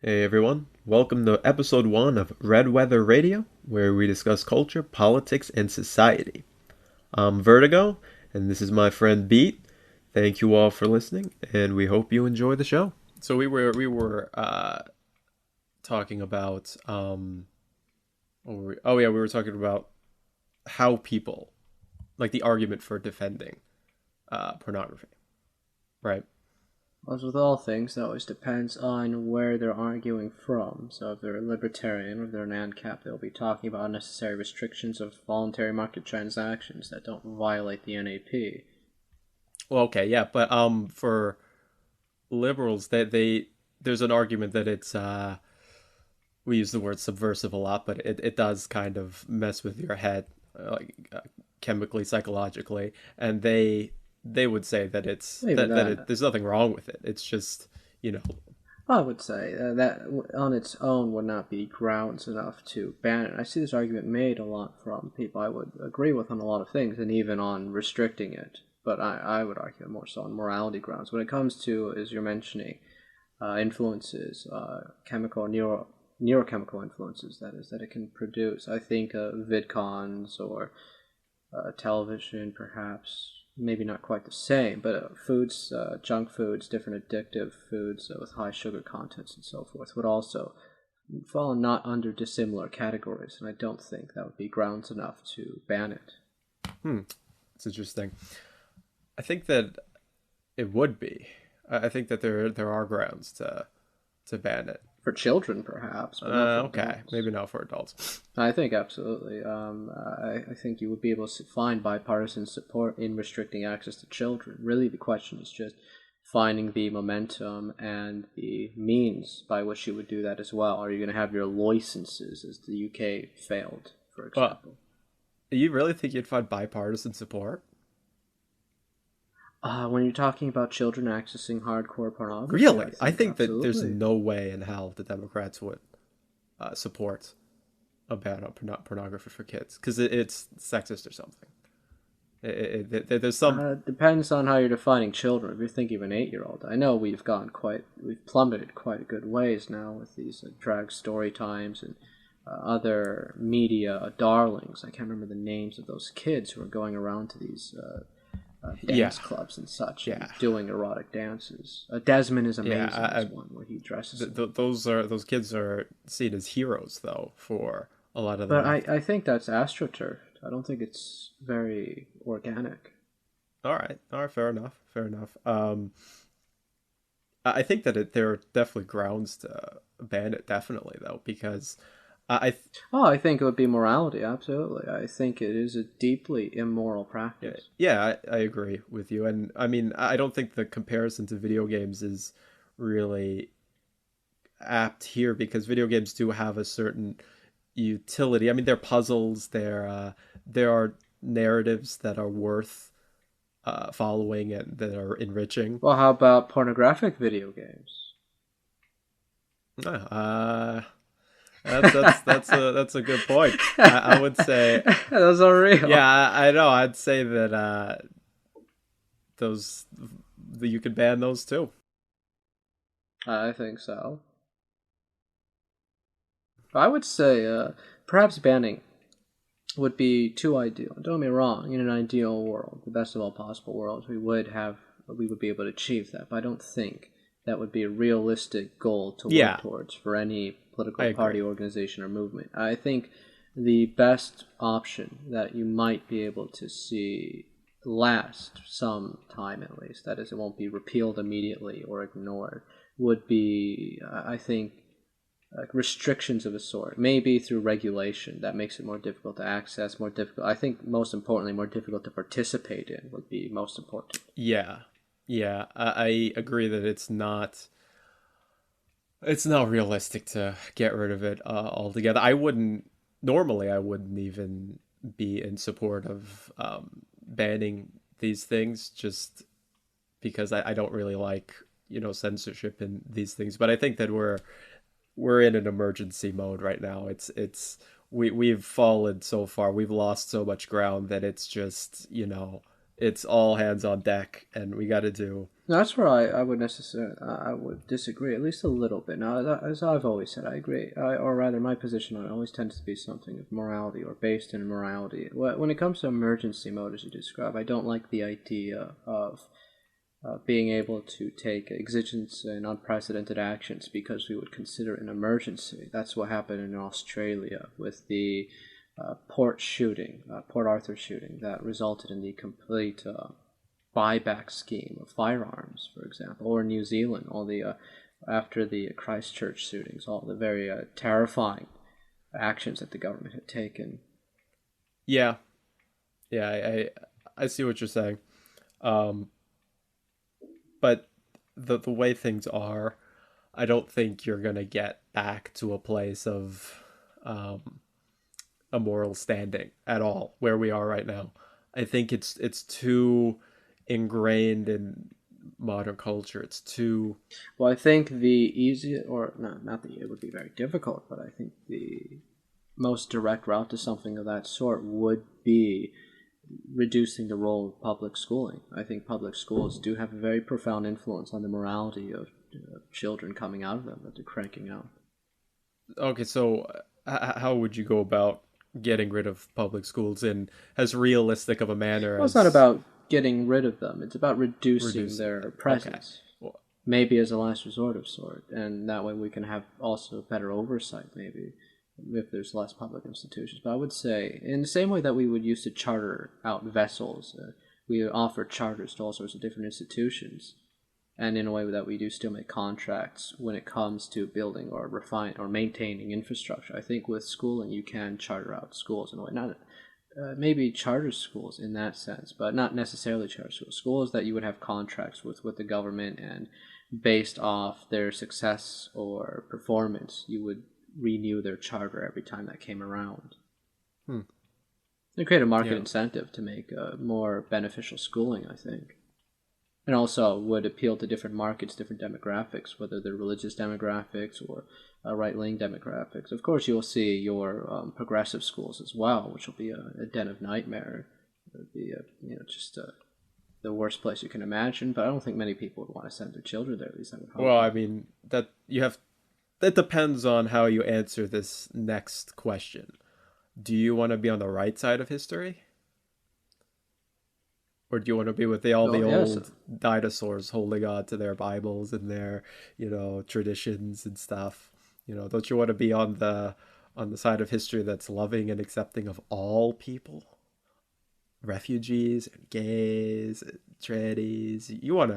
Hey everyone, welcome to episode 1 of Red Weather Radio, where we discuss culture, politics, and society. I'm Vertigo, and this is my friend Beat. Thank you all for listening, and we hope you enjoy the show. So we were talking about we were talking about how people like the argument for defending pornography, right? As with all things, that always depends on where they're arguing from. So if they're a libertarian or if they're an ANCAP, they'll be talking about unnecessary restrictions of voluntary market transactions that don't violate the NAP. Well, okay, yeah, but for liberals, they there's an argument that it's we use the word subversive a lot, but it does kind of mess with your head, chemically, psychologically, and they would say that Even there's nothing wrong with it. It's just you know I would say that on its own would not be grounds enough to ban it. I see this argument made a lot from people I would agree with on a lot of things, and even on restricting it. But I would argue more so on morality grounds. When it comes to, as you're mentioning, influences, chemical or neurochemical influences, that is, that it can produce. I think VidCons or television, perhaps, maybe not quite the same, but foods, junk foods, different addictive foods with high sugar contents and so forth would also fall not under dissimilar categories, and I don't think that would be grounds enough to ban it. hmm, it's interesting. I think that it would be. I think that there are grounds to ban it. For children, perhaps, but not for Okay, adults. maybe not for adults. I think absolutely. I think you would be able to find bipartisan support in restricting access to children. Really, the question is just finding the momentum and the means by which you would do that as well. Are you going to have your licenses, as the UK failed, for Well, example? you really think you'd find bipartisan support? When you're talking about children accessing hardcore pornography, I Really? I think think that there's absolutely. no way in hell the Democrats would support a ban on pornography for kids because it's sexist or something. There's some. Depends on how you're defining children. If you're thinking of an 8-year-old, I know we've plummeted quite a good ways now with these drag story times and other media darlings. I can't remember the names of those kids who are going around to these Yeah, dance clubs and such and yeah, doing erotic dances. Desmond is yeah. amazing is one where he dresses in. Those kids are seen as heroes though for a lot of the But left. I think that's astroturfed. I don't think it's very organic. All right, fair enough, fair enough. I think that there are definitely grounds to ban it, definitely though, because I Oh, I think it would be morality, absolutely. I think it is a deeply immoral yeah, practice. I agree with you, and I mean I don't think the comparison to video games is really apt here because video games do have a certain utility. I mean, they're puzzles. There are narratives that are worth following and that are enriching. Well, how about pornographic video games? Uh, that's a good point. I would say, Those are yeah, real. I know. I'd say that those that you could ban those too. I think so. I would say perhaps banning would be too ideal. Don't get me wrong. In an ideal world, the best of all possible worlds, we would be able to achieve that. But I don't think that would be a realistic goal to work Yeah, towards for any I political agree. party, organization, or movement. I think the best option that you might be able to see last some time at least, that is, it won't be repealed immediately or ignored, would be, I think, restrictions of a sort, maybe through regulation that makes it more difficult to access, more difficult. I think most importantly, more difficult to participate in would be most important. Yeah, yeah, I agree that it's not realistic to get rid of it altogether. I wouldn't even be in support of banning these things just because I don't really like, censorship in these things. But I think that we're in an emergency mode right now. We've fallen so far. We've lost so much ground that it's just, it's all hands on deck, and we got to do. That's where I would necessarily I would disagree at least a little bit. Now, as I've always said, I agree, or rather, my position on it always tends to be something of morality or based in morality. When it comes to emergency mode, as you describe, I don't like the idea of being able to take exigent and unprecedented actions because we would consider it an emergency. That's what happened in Australia with the Port Arthur shooting, that resulted in the complete buyback scheme of firearms, for example, or New Zealand, all the after the Christchurch shootings, all the very terrifying actions that the government had taken. Yeah, yeah, I see what you're saying. Um, but the way things are, I don't think you're gonna get back to a place of um, a moral standing at all where we are right now. I think it's too ingrained in modern culture. It's too Well, I think the easiest, or not that it would be very difficult, but I think the most direct route to something of that sort would be reducing the role of public schooling. I think public schools do have a very profound influence on the morality of children coming out of them that they're cranking out. okay. So how would you go about getting rid of public schools in as realistic of a manner Well, it's not as about getting rid of them, it's about reducing reducing their them? Okay. presence. Well, Maybe as a last resort of sort, and that way we can have also better oversight, maybe, if there's less public institutions. But I would say, in the same way that we would used to charter out vessels, we offer charters to all sorts of different institutions, and in a way that we do still make contracts when it comes to building or refine or maintaining infrastructure. I think with schooling you can charter out schools in a way, not maybe charter schools in that sense, but not necessarily charter schools. Schools that you would have contracts with the government, and based off their success or performance, you would renew their charter every time that came around. hmm, They create a market yeah. incentive to make more beneficial schooling, I think. And also would appeal to different markets, different demographics, whether they're religious demographics or right-wing demographics. Of course, you'll see your progressive schools as well, which will be a den of nightmare. It would be just the worst place you can imagine. But I don't think many people would want to send their children there. At least I would hope Well, I not. mean that you have that depends on how you answer this next question. Do you want to be on the right side of history, or do you want to be with all the Well, yes, old dinosaurs holding on to their Bibles and their, traditions and stuff? Don't you want to be on the side of history that's loving and accepting of all people, refugees and gays, and trannies? You want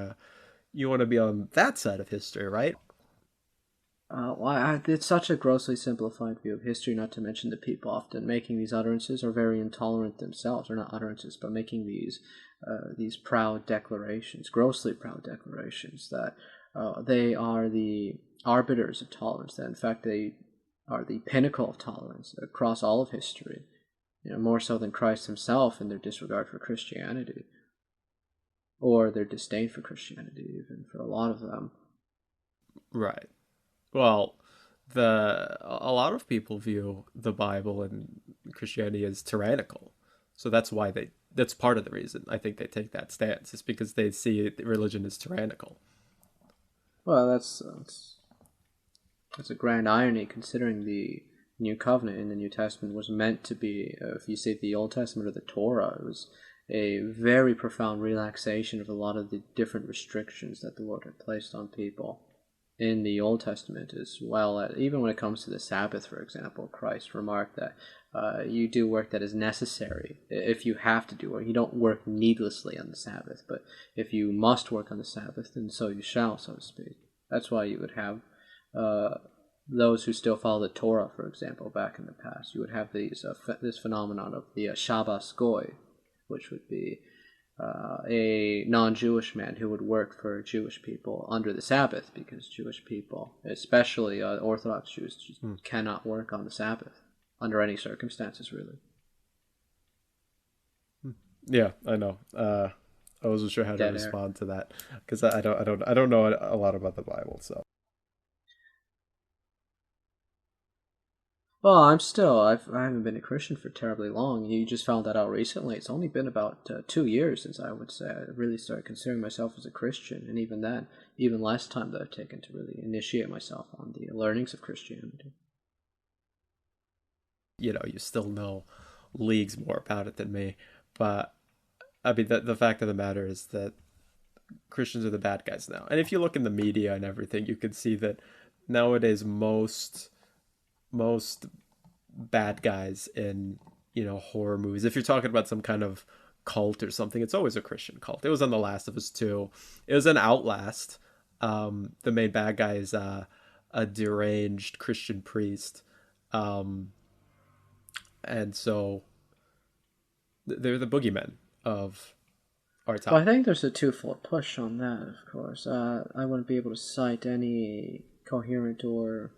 to be on that side of history, right? it's such a grossly simplified view of history, not to mention that people often making these utterances are very intolerant themselves, or not utterances, but making these proud declarations, grossly proud declarations, that they are the arbiters of tolerance, that in fact they are the pinnacle of tolerance across all of history, more so than Christ himself in their disregard for Christianity, or their disdain for Christianity, even for a lot of them. Right. Well, the a lot of people view the Bible and Christianity as tyrannical. So that's part of the reason I think they take that stance is because they see religion as tyrannical. Well, that's a grand irony, considering the New Covenant in the New Testament was meant to be, if you say the Old Testament or the Torah, it was a very profound relaxation of a lot of the different restrictions that the Lord had placed on people in the Old Testament, as well as even when it comes to the Sabbath, for example. Christ remarked that you do work that is necessary if you have to do it. You don't work needlessly on the Sabbath, but if you must work on the Sabbath, then so you shall, so to speak. That's why you would have uh, those who still follow the Torah, for example, back in the past. You would have this phenomenon of the Shabbos Goy, which would be a non-Jewish man who would work for Jewish people under the Sabbath, because Jewish people, especially Orthodox Jews, just Hmm. cannot work on the Sabbath under any circumstances, really. Yeah, I know. I wasn't sure how to Dead air. respond to that because I don't know a lot about the Bible. So Well, I haven't been a Christian for terribly long. You just found that out recently. It's only been about 2 years since I would say I really started considering myself as a Christian, and even then, even less time that I've taken to really initiate myself on the learnings of Christianity. You know, you still know leagues more about it than me, but I mean, the fact of the matter is that Christians are the bad guys now. And if you look in the media and everything, you can see that nowadays most bad guys in, you know, horror movies. If you're talking about some kind of cult or something, it's always a Christian cult. It was on The Last of Us 2. It was an Outlast. The main bad guy is a deranged Christian priest. Um, and so they're the boogeymen of our Well, I time. think there's a twofold push on that, of course. I wouldn't be able to cite any coherent or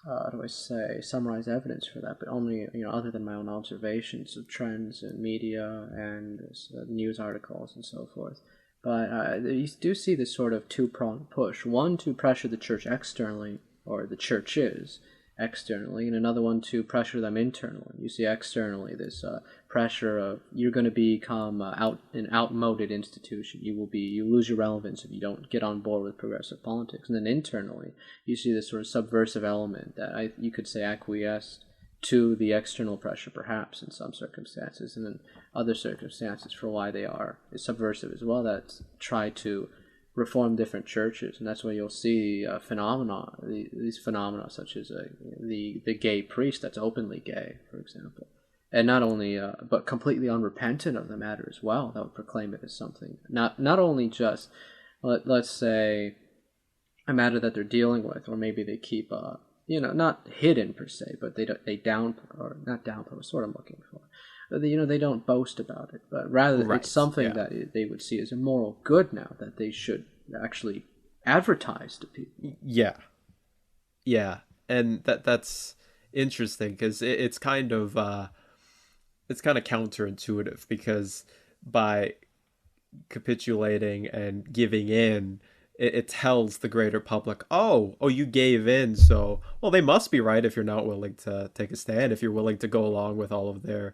how do I say, summarize evidence for that, but only, other than my own observations of trends in media and news articles and so forth. But you do see this sort of two-pronged push. One, to pressure the church externally, or the churches externally, and another one to pressure them internally. You see externally this pressure of you're going to become an outmoded institution. You lose your relevance if you don't get on board with progressive politics. And then internally, you see this sort of subversive element that you could say acquiesced to the external pressure, perhaps in some circumstances, and then other circumstances for why they are subversive as well. That try to reform different churches, and that's why you'll see these phenomena such as the gay priest that's openly gay, for example, and not only but completely unrepentant of the matter as well. That would proclaim it as something not only just let's say a matter that they're dealing with, or maybe they keep not hidden per se, but they downplay, or not downplay. What's what I'm looking for. They don't boast about it, but rather it's Right. something Yeah. that they would see as a moral good now that they should actually advertise to people. Yeah. Yeah. And that's interesting because it's kind of counterintuitive because by capitulating and giving in, it tells the greater public, oh, you gave in, so well they must be right if you're not willing to take a stand. If you're willing to go along with all of their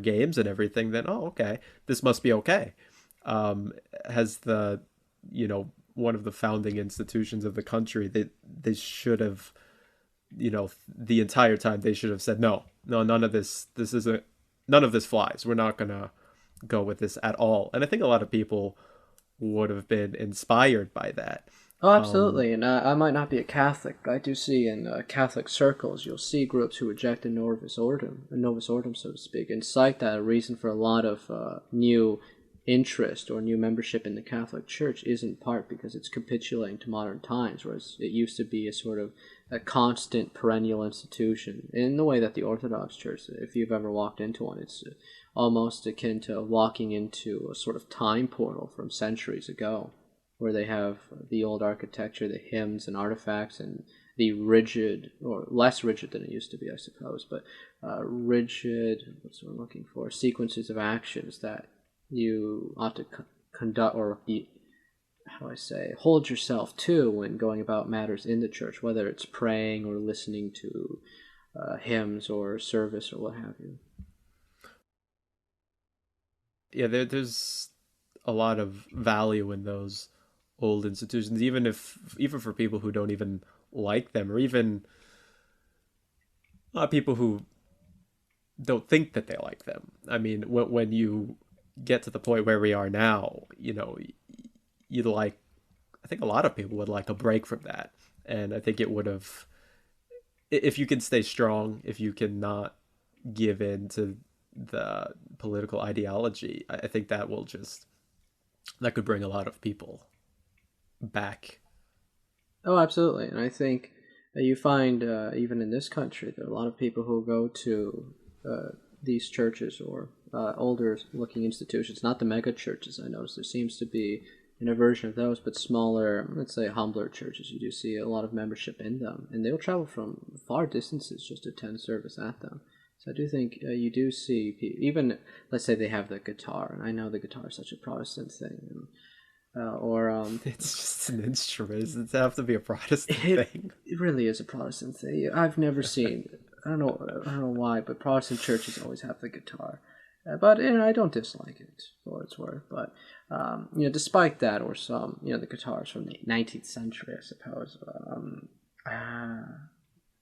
games and everything, then oh, okay, this must be okay. Has the you know one of the founding institutions of the country, they should have, the entire time they should have said no, no, none of this isn't, none of this flies. We're not gonna go with this at all. And I think a lot of people would have been inspired by that. Oh, Um, absolutely. And I might not be a Catholic, but I do see in Catholic circles, you'll see groups who reject a Novus Ordo, so to speak, and cite that a reason for a lot of new interest or new membership in the Catholic Church is in part because it's capitulating to modern times, whereas it used to be a sort of a constant, perennial institution in the way that the Orthodox Church, if you've ever walked into one, it's almost akin to walking into a sort of time portal from centuries ago where they have the old architecture, the hymns and artifacts, and the rigid, or less rigid than it used to be, I suppose, but rigid, what's what I'm looking for, sequences of actions that you ought to conduct, or be, how do I say, hold yourself to when going about matters in the church, whether it's praying or listening to hymns or service or what have you. yeah, there's a lot of value in those old institutions, even for people who don't even like them, or even people who don't think that they like them. I mean, when you get to the point where we are now, you'd like, I think a lot of people would like a break from that. And I think it would have, if you can stay strong, if you can not give in to the political ideology, I think that will just, that could bring a lot of people back. Oh, absolutely. And I think you find, even in this country, there are a lot of people who go to these churches or older looking institutions, not the mega churches. I notice there seems to be an aversion of those, but smaller, let's say humbler churches. You do see a lot of membership in them, and they'll travel from far distances just to attend service at them. So I do think you do see people, even let's say they have the guitar, and I know the guitar is such a Protestant thing, or It's just an instrument. It doesn't have to be a Protestant it thing. it really is a Protestant thing. I've never seen. I don't know why, but Protestant churches always have the guitar. But I don't dislike it for what it's worth. But despite that, or some the guitars from the 19th century, I suppose.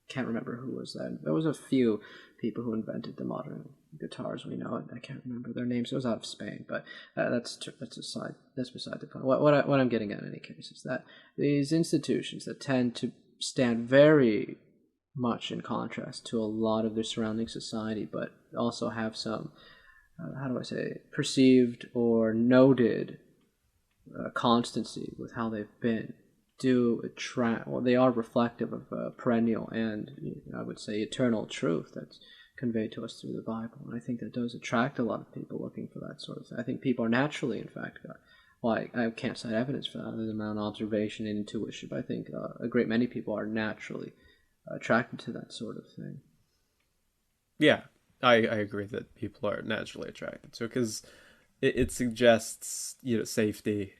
Can't remember who was that. There was a few people who invented the modern guitars. We know it. I can't remember their names. It was out of Spain, but that's aside. That's beside the point. What I'm getting at in any case is that these institutions that tend to stand very much in contrast to a lot of their surrounding society, but also have some how do I say perceived or noted constancy with how they've been do attract, well, they are reflective of a perennial and I would say eternal truth that's conveyed to us through the Bible. And I think that does attract a lot of people looking for that sort of thing. I think people are naturally, in fact, well, I can't cite evidence for that other than my own observation and intuition, but I think a great many people are naturally attracted to that sort of thing. Yeah, I agree that people are naturally attracted to it because it suggests safety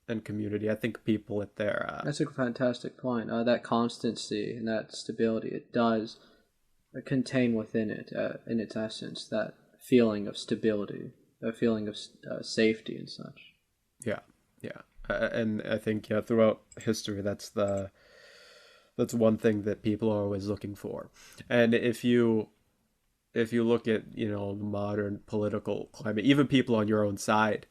and community. I think people at their That's a fantastic point. That constancy and that stability, it does contain within it, in its essence, that feeling of stability, a feeling of safety and such. yeah, yeah, and I think throughout history that's one thing that people are always looking for. And if you look at the modern political climate, even people on your own side,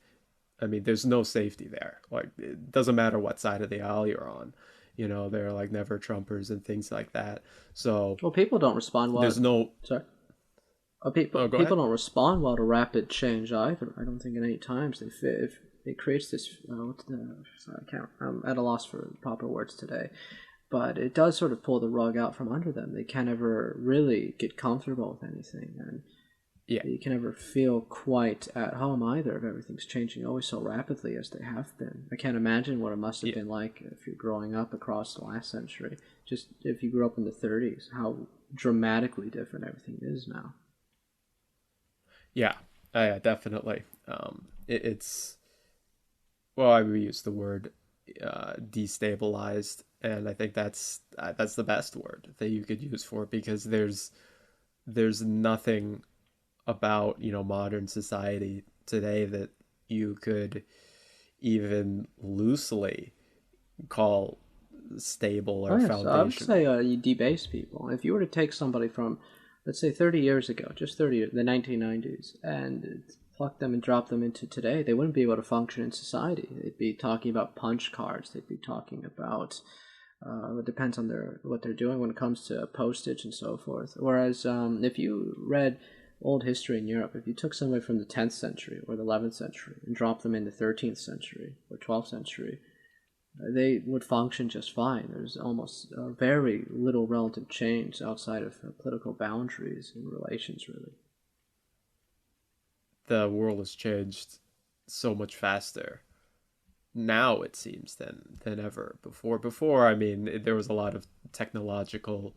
I mean, there's no safety there. Like, it doesn't matter what side of the aisle you're on. They're like never Trumpers and things like that. So Well, people don't respond well. there's no. Sorry. People Oh, go people ahead. don't respond well to rapid change either. I don't think at any times if it creates this. What's the? Sorry, I can't. I'm at a loss for proper words today. But it does sort of pull the rug out from under them. They can't ever really get comfortable with anything, and Yeah, you can never feel quite at home either if everything's changing always so rapidly as they have been. I can't imagine what it must have yeah, been like if you're growing up across the last century. Just if you grew up in the 30s, how dramatically different everything is now. yeah. Yeah, definitely. It's well, I would use the word destabilized, and I think that's the best word that you could use for it because there's nothing about modern society today that you could even loosely call stable Oh or yes, I would say foundational. you debase people. If you were to take somebody from, let's say, 30 years ago, just 30, the 1990s, and pluck them and drop them into today, they wouldn't be able to function in society. They'd be talking about punch cards. They'd be talking about it depends on what they're doing when it comes to postage and so forth. Whereas if you read old history in Europe, if you took somebody from the 10th century or the 11th century and dropped them in the 13th century or 12th century, they would function just fine. There's almost very little relative change outside of political boundaries and relations, really. The world has changed so much faster now, it seems, than ever before. Before, I mean, there was a lot of technological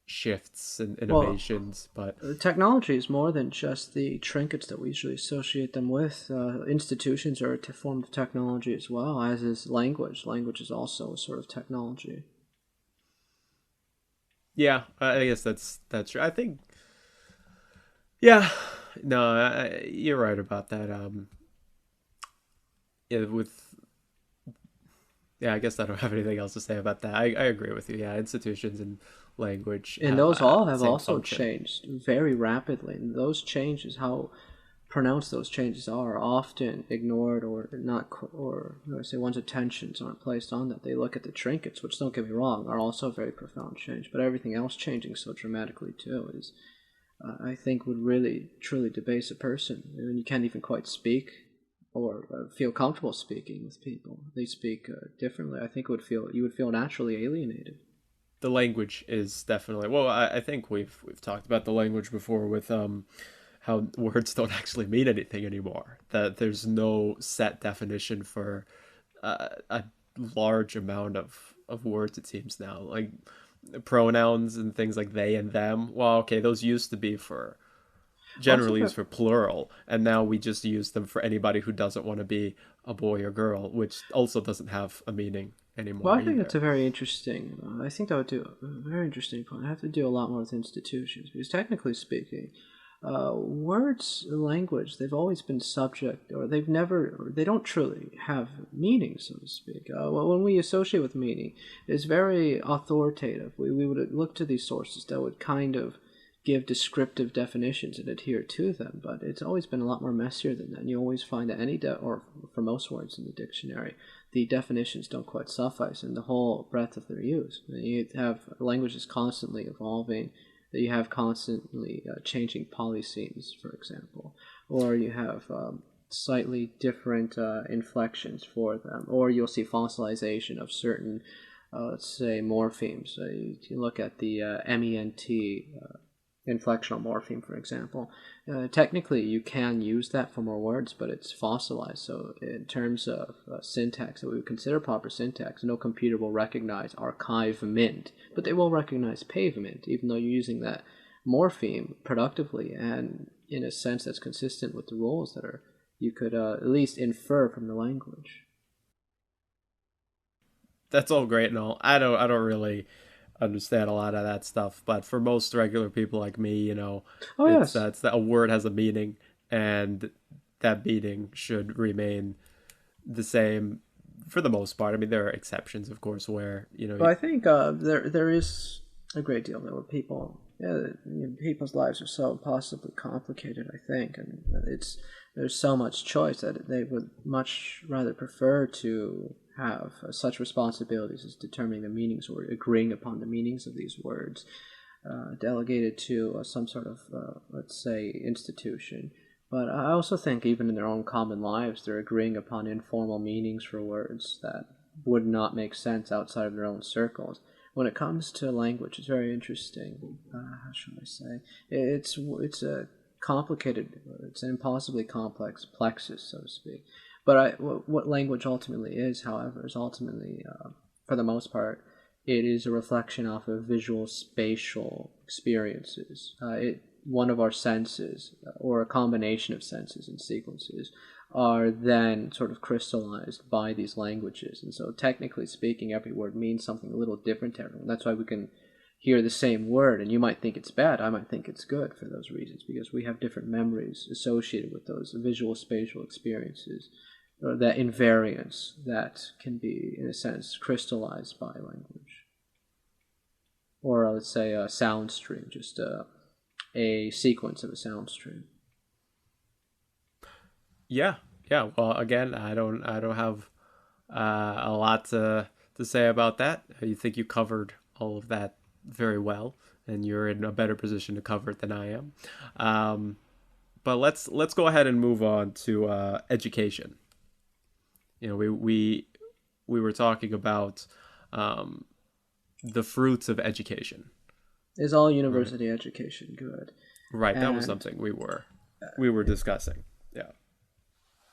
shifts and Well, innovations, but technology is more than just the trinkets that we usually associate them with. Institutions are a form of technology as well, as is language. Language is also a sort of technology. yeah, I guess that's true. I think, yeah, no, you're right about that. Yeah, I guess I don't have anything else to say about that. I agree with you. Yeah, institutions and language And have those all the have same also function. changed very rapidly. And those changes, how pronounced those changes are often ignored or not, or say one's attentions aren't placed on that. They look at the trinkets, which don't get me wrong, are also a very profound change, but everything else changing so dramatically too is, I think, would really truly debase a person. I mean, you can't even quite speak or feel comfortable speaking with people. They speak differently. I think you would feel naturally alienated. The language is definitely well. I think we've talked about the language before with how words don't actually mean anything anymore. That there's no set definition for a large amount of words. It seems now, like pronouns and things like they and them. Well, okay, those used to be for Also, generally used for plural, and now we just use them for anybody who doesn't want to be a boy or girl, which also doesn't have a meaning. Well, anymore I think that's either. a very interesting. I think that would do a very interesting point. I have to do a lot more with institutions because, technically speaking, words, language, they've always been subject, or they've never, or they don't truly have meaning, so to speak. Well, when we associate with meaning, it's very authoritative. We would look to these sources that would kind of give descriptive definitions and adhere to them, but it's always been a lot more messier than that. And you always find that or for most words in the dictionary, the definitions don't quite suffice in the whole breadth of their use. You have languages constantly evolving, that you have constantly changing polysemes, for example, or you have slightly different inflections for them, or you'll see fossilization of certain, let's say, morphemes. You look at the ment inflectional morpheme, for example. Technically, you can use that for more words, but it's fossilized. So, in terms of syntax that we would consider proper syntax, no computer will recognize archivement, but they will recognize pavement, even though you're using that morpheme productively and in a sense that's consistent with the rules that are you could at least infer from the language. That's all great and all. I don't really understand a lot of that stuff, but for most regular people like me, Oh yes, it's that a word has a meaning, and that meaning should remain the same for the most part. I mean, there are exceptions, of course, where but I think there is a great deal there where people's lives are so impossibly complicated. I think, and there's so much choice that they would much rather prefer to have such responsibilities as determining the meanings or agreeing upon the meanings of these words, delegated to some sort of, let's say, institution. But I also think even in their own common lives, they're agreeing upon informal meanings for words that would not make sense outside of their own circles. When it comes to language, it's very interesting. How should I say? It's a complicated, it's an impossibly complex plexus, so to speak. But what language ultimately is, however, is ultimately, for the most part, it is a reflection off of visual spatial experiences. One of our senses, or a combination of senses and sequences, are then sort of crystallized by these languages. And so, technically speaking, every word means something a little different to everyone. That's why we can hear the same word, and you might think it's bad, I might think it's good for those reasons, because we have different memories associated with those visual spatial experiences, or that invariance that can be, in a sense, crystallized by language. Or let's say a sound stream, just a sequence of a sound stream. yeah, yeah. Well, again, I don't have a lot to say about that. You think you covered all of that very well, and you're in a better position to cover it than I am. Um, but let's go ahead and move on to education. We were talking about um, the fruits of education, Is all right? university education good? Right, that was And something we were discussing. Yeah.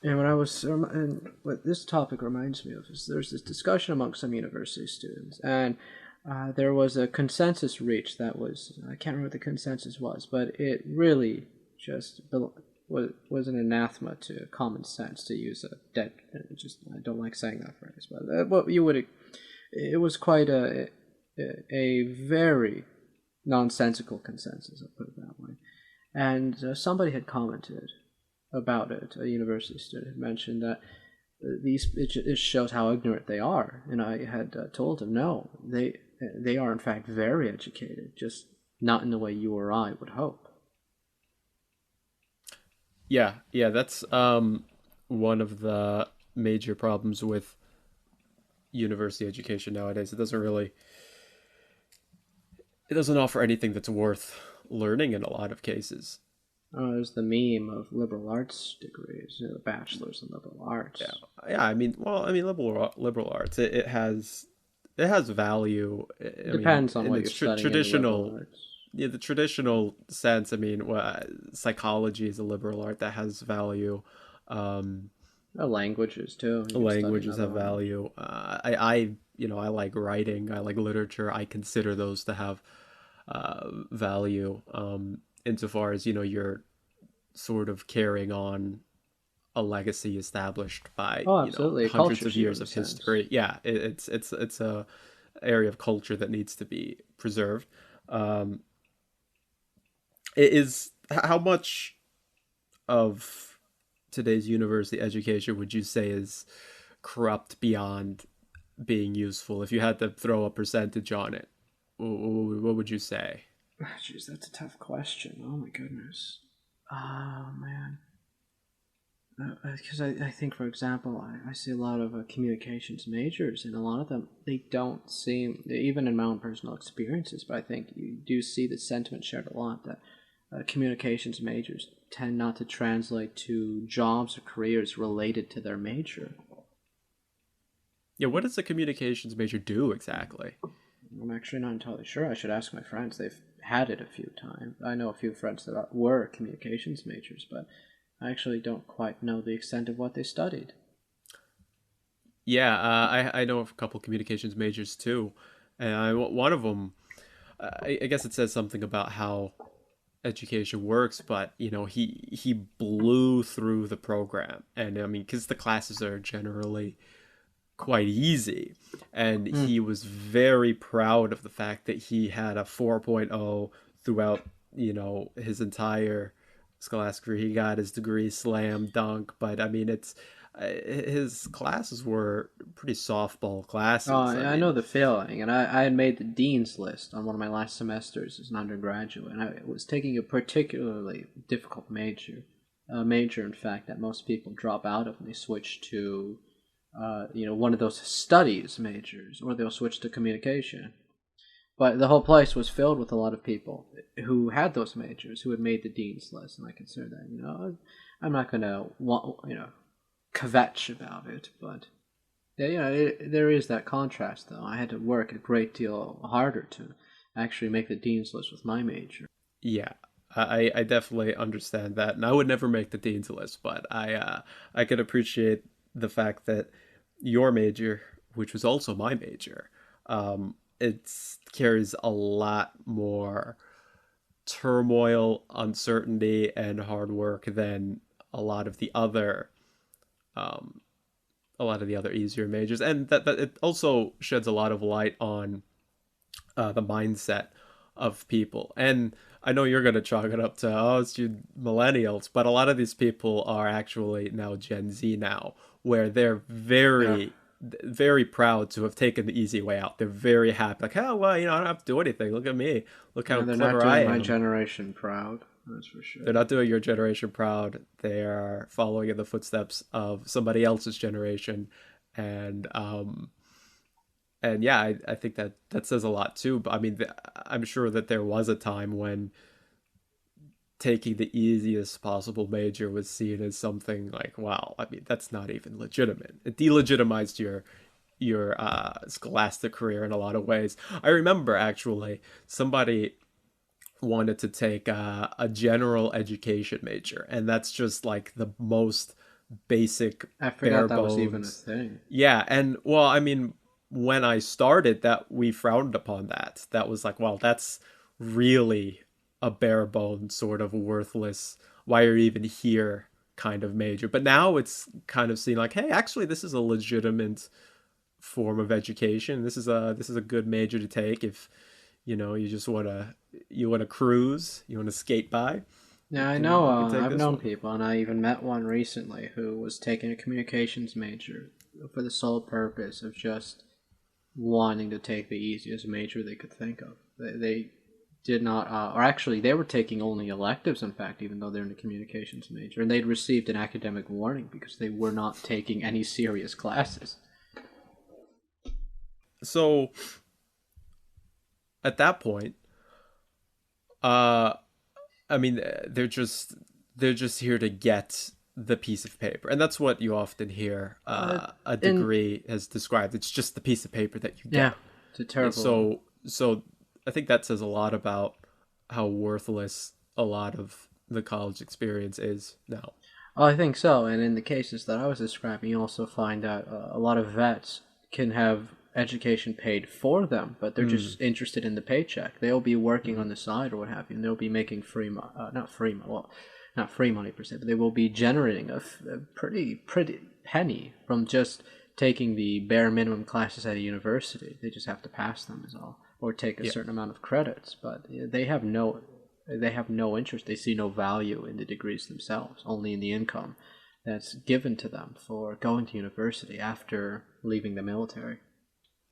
and when I was and what this topic reminds me of is there's this discussion among some university students, and there was a consensus reached that was I can't remember what the consensus was, but it really just was an anathema to common sense to use a dead. Just I don't like saying that phrase, but what you would it was quite a very nonsensical consensus. I'll put it that way. And somebody had commented about it. A university student had mentioned that it shows how ignorant they are, and I had told him no, they are in fact very educated, just not in the way you or I would hope. Yeah, yeah, that's one of the major problems with university education nowadays. It doesn't offer anything that's worth learning in a lot of cases. There's the meme of liberal arts degrees, bachelors in liberal Yeah, arts. yeah. I mean, liberal arts. It has value. I mean, Depends on in what you're its studying in the liberal traditional, arts. yeah, the traditional sense. I mean, psychology is a liberal art that has value. Um, Languages too. You could study Languages another have language. value. I like writing. I like literature. I consider those to have value. Insofar as you're sort of carrying on a legacy established by, Oh, you know, absolutely. A hundreds culture of shield years in a of sense. history. Yeah, it's a area of culture that needs to be preserved. Um, it is how much of today's university education would you say is corrupt beyond being useful? If you had to throw a percentage on it, what would you say? Jeez, that's a tough question. Oh my goodness. Oh man. Because I think, for example, I see a lot of communications majors, and a lot of them, they don't seem, even in my own personal experiences, but I think you do see the sentiment shared a lot that communications majors tend not to translate to jobs or careers related to their major. Yeah, what does a communications major do exactly? I'm actually not entirely sure. I should ask my friends. They've had it a few times. I know a few friends that were communications majors, but I actually don't quite know the extent of what they studied. Yeah, I know of a couple communications majors too, and one of them, I guess it says something about how education works, but you know he blew through the program, and I mean because the classes are generally quite easy, and Hmm. he was very proud of the fact that he had a 4.0 throughout, you know, his entire scholastic career. He got his degree slam dunk, but I mean it's his classes were pretty softball Oh, classes. I I know mean, the feeling, and I had made the dean's list on one of my last semesters as an undergraduate, and I was taking a particularly difficult major, a major, in fact, that most people drop out of when they switch to, one of those studies majors, or they'll switch to communication. But the whole place was filled with a lot of people who had those majors, who had made the dean's list, and I consider that, I'm not going to, kvetch about it, but yeah, there is that contrast, though. I had to work a great deal harder to actually make the dean's list with my major. yeah, I definitely understand that, and I would never make the dean's list, but I could appreciate the fact that your major, which was also my major, it carries a lot more turmoil, uncertainty, and hard work than a lot of the other um, a lot of the other easier majors, and that it also sheds a lot of light on the mindset of people. And I know you're going to chalk it up to, oh, it's you millennials, but a lot of these people are actually now Gen Z now, where they're Yeah. very proud to have taken the easy way out. They're very happy, like, oh well, you know, I don't have to do anything. Look at me. Look how Yeah, they're not clever I doing my am. generation proud, that's for They're sure. not doing your generation proud. They are following in the footsteps of somebody else's generation, and yeah, I think that that says a lot too. But I mean, I'm sure that there was a time when taking the easiest possible major was seen as something like, wow, I mean, that's not even legitimate. It delegitimized your scholastic career in a lot of ways. I remember actually somebody wanted to take a general education major, and that's just like the most basic, I bare forgot that was even a bones. thing. Yeah, and well, I mean, when I started, that we frowned upon that. That was like, well, that's really a bare bones sort of worthless. Why are you even here? Kind of major. But now it's kind of seen like, hey, actually, this is a legitimate form of education. This is a good major to take if you know you want to cruise, you want to skate by. Yeah, I know. You can take I've this known one. people, and I even met one recently who was taking a communications major for the sole purpose of just wanting to take the easiest major they could think of. They did not, or actually, they were taking only electives, in fact, even though they're in a communications major. And they'd received an academic warning because they were not taking any serious classes. So at that point, uh, I mean, they're just here to get the piece of paper, and that's what you often hear Uh, a and degree has described. It's just the piece of paper that you yeah, get. it's a terrible. So I think that says a lot about how worthless a lot of the college experience is now. Oh, I think so. And in the cases that I was describing, you also find that a lot of vets can have education paid for them, but they're Mm, just interested in the paycheck. They'll be working mm, on the side or what have you, and they'll be making free, not free, well, not free money per se, but they will be generating a pretty penny from just taking the bare minimum classes at a university. They just have to pass them is all, or take a Yeah. certain amount of credits. But they have no interest. They see no value in the degrees themselves, only in the income that's given to them for going to university after leaving the military.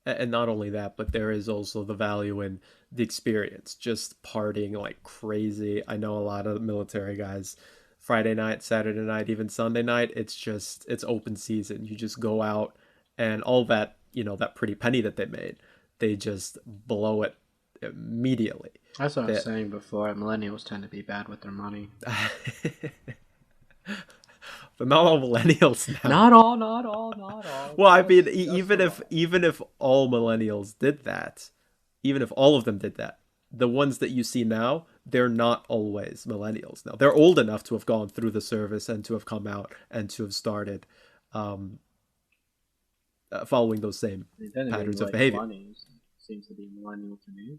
And not only that, but there is also the value in the experience, just partying like crazy. I know a lot of military guys, Friday night, Saturday night, even Sunday night, it's open season. You just go out and all that, that pretty penny that they made, they just blow it immediately. That's what I was That saying before. Millennials tend to be bad with their money. but not all millennials now. Not all, not all, not all. Well, I mean, Just a lot. even if all millennials did that, even if all of them did that, the ones that you see now, they're not always millennials. Now they're old enough to have gone through the service and to have come out and to have started um, following those same Then again, patterns of late behavior. 20s seems to be millennial to me.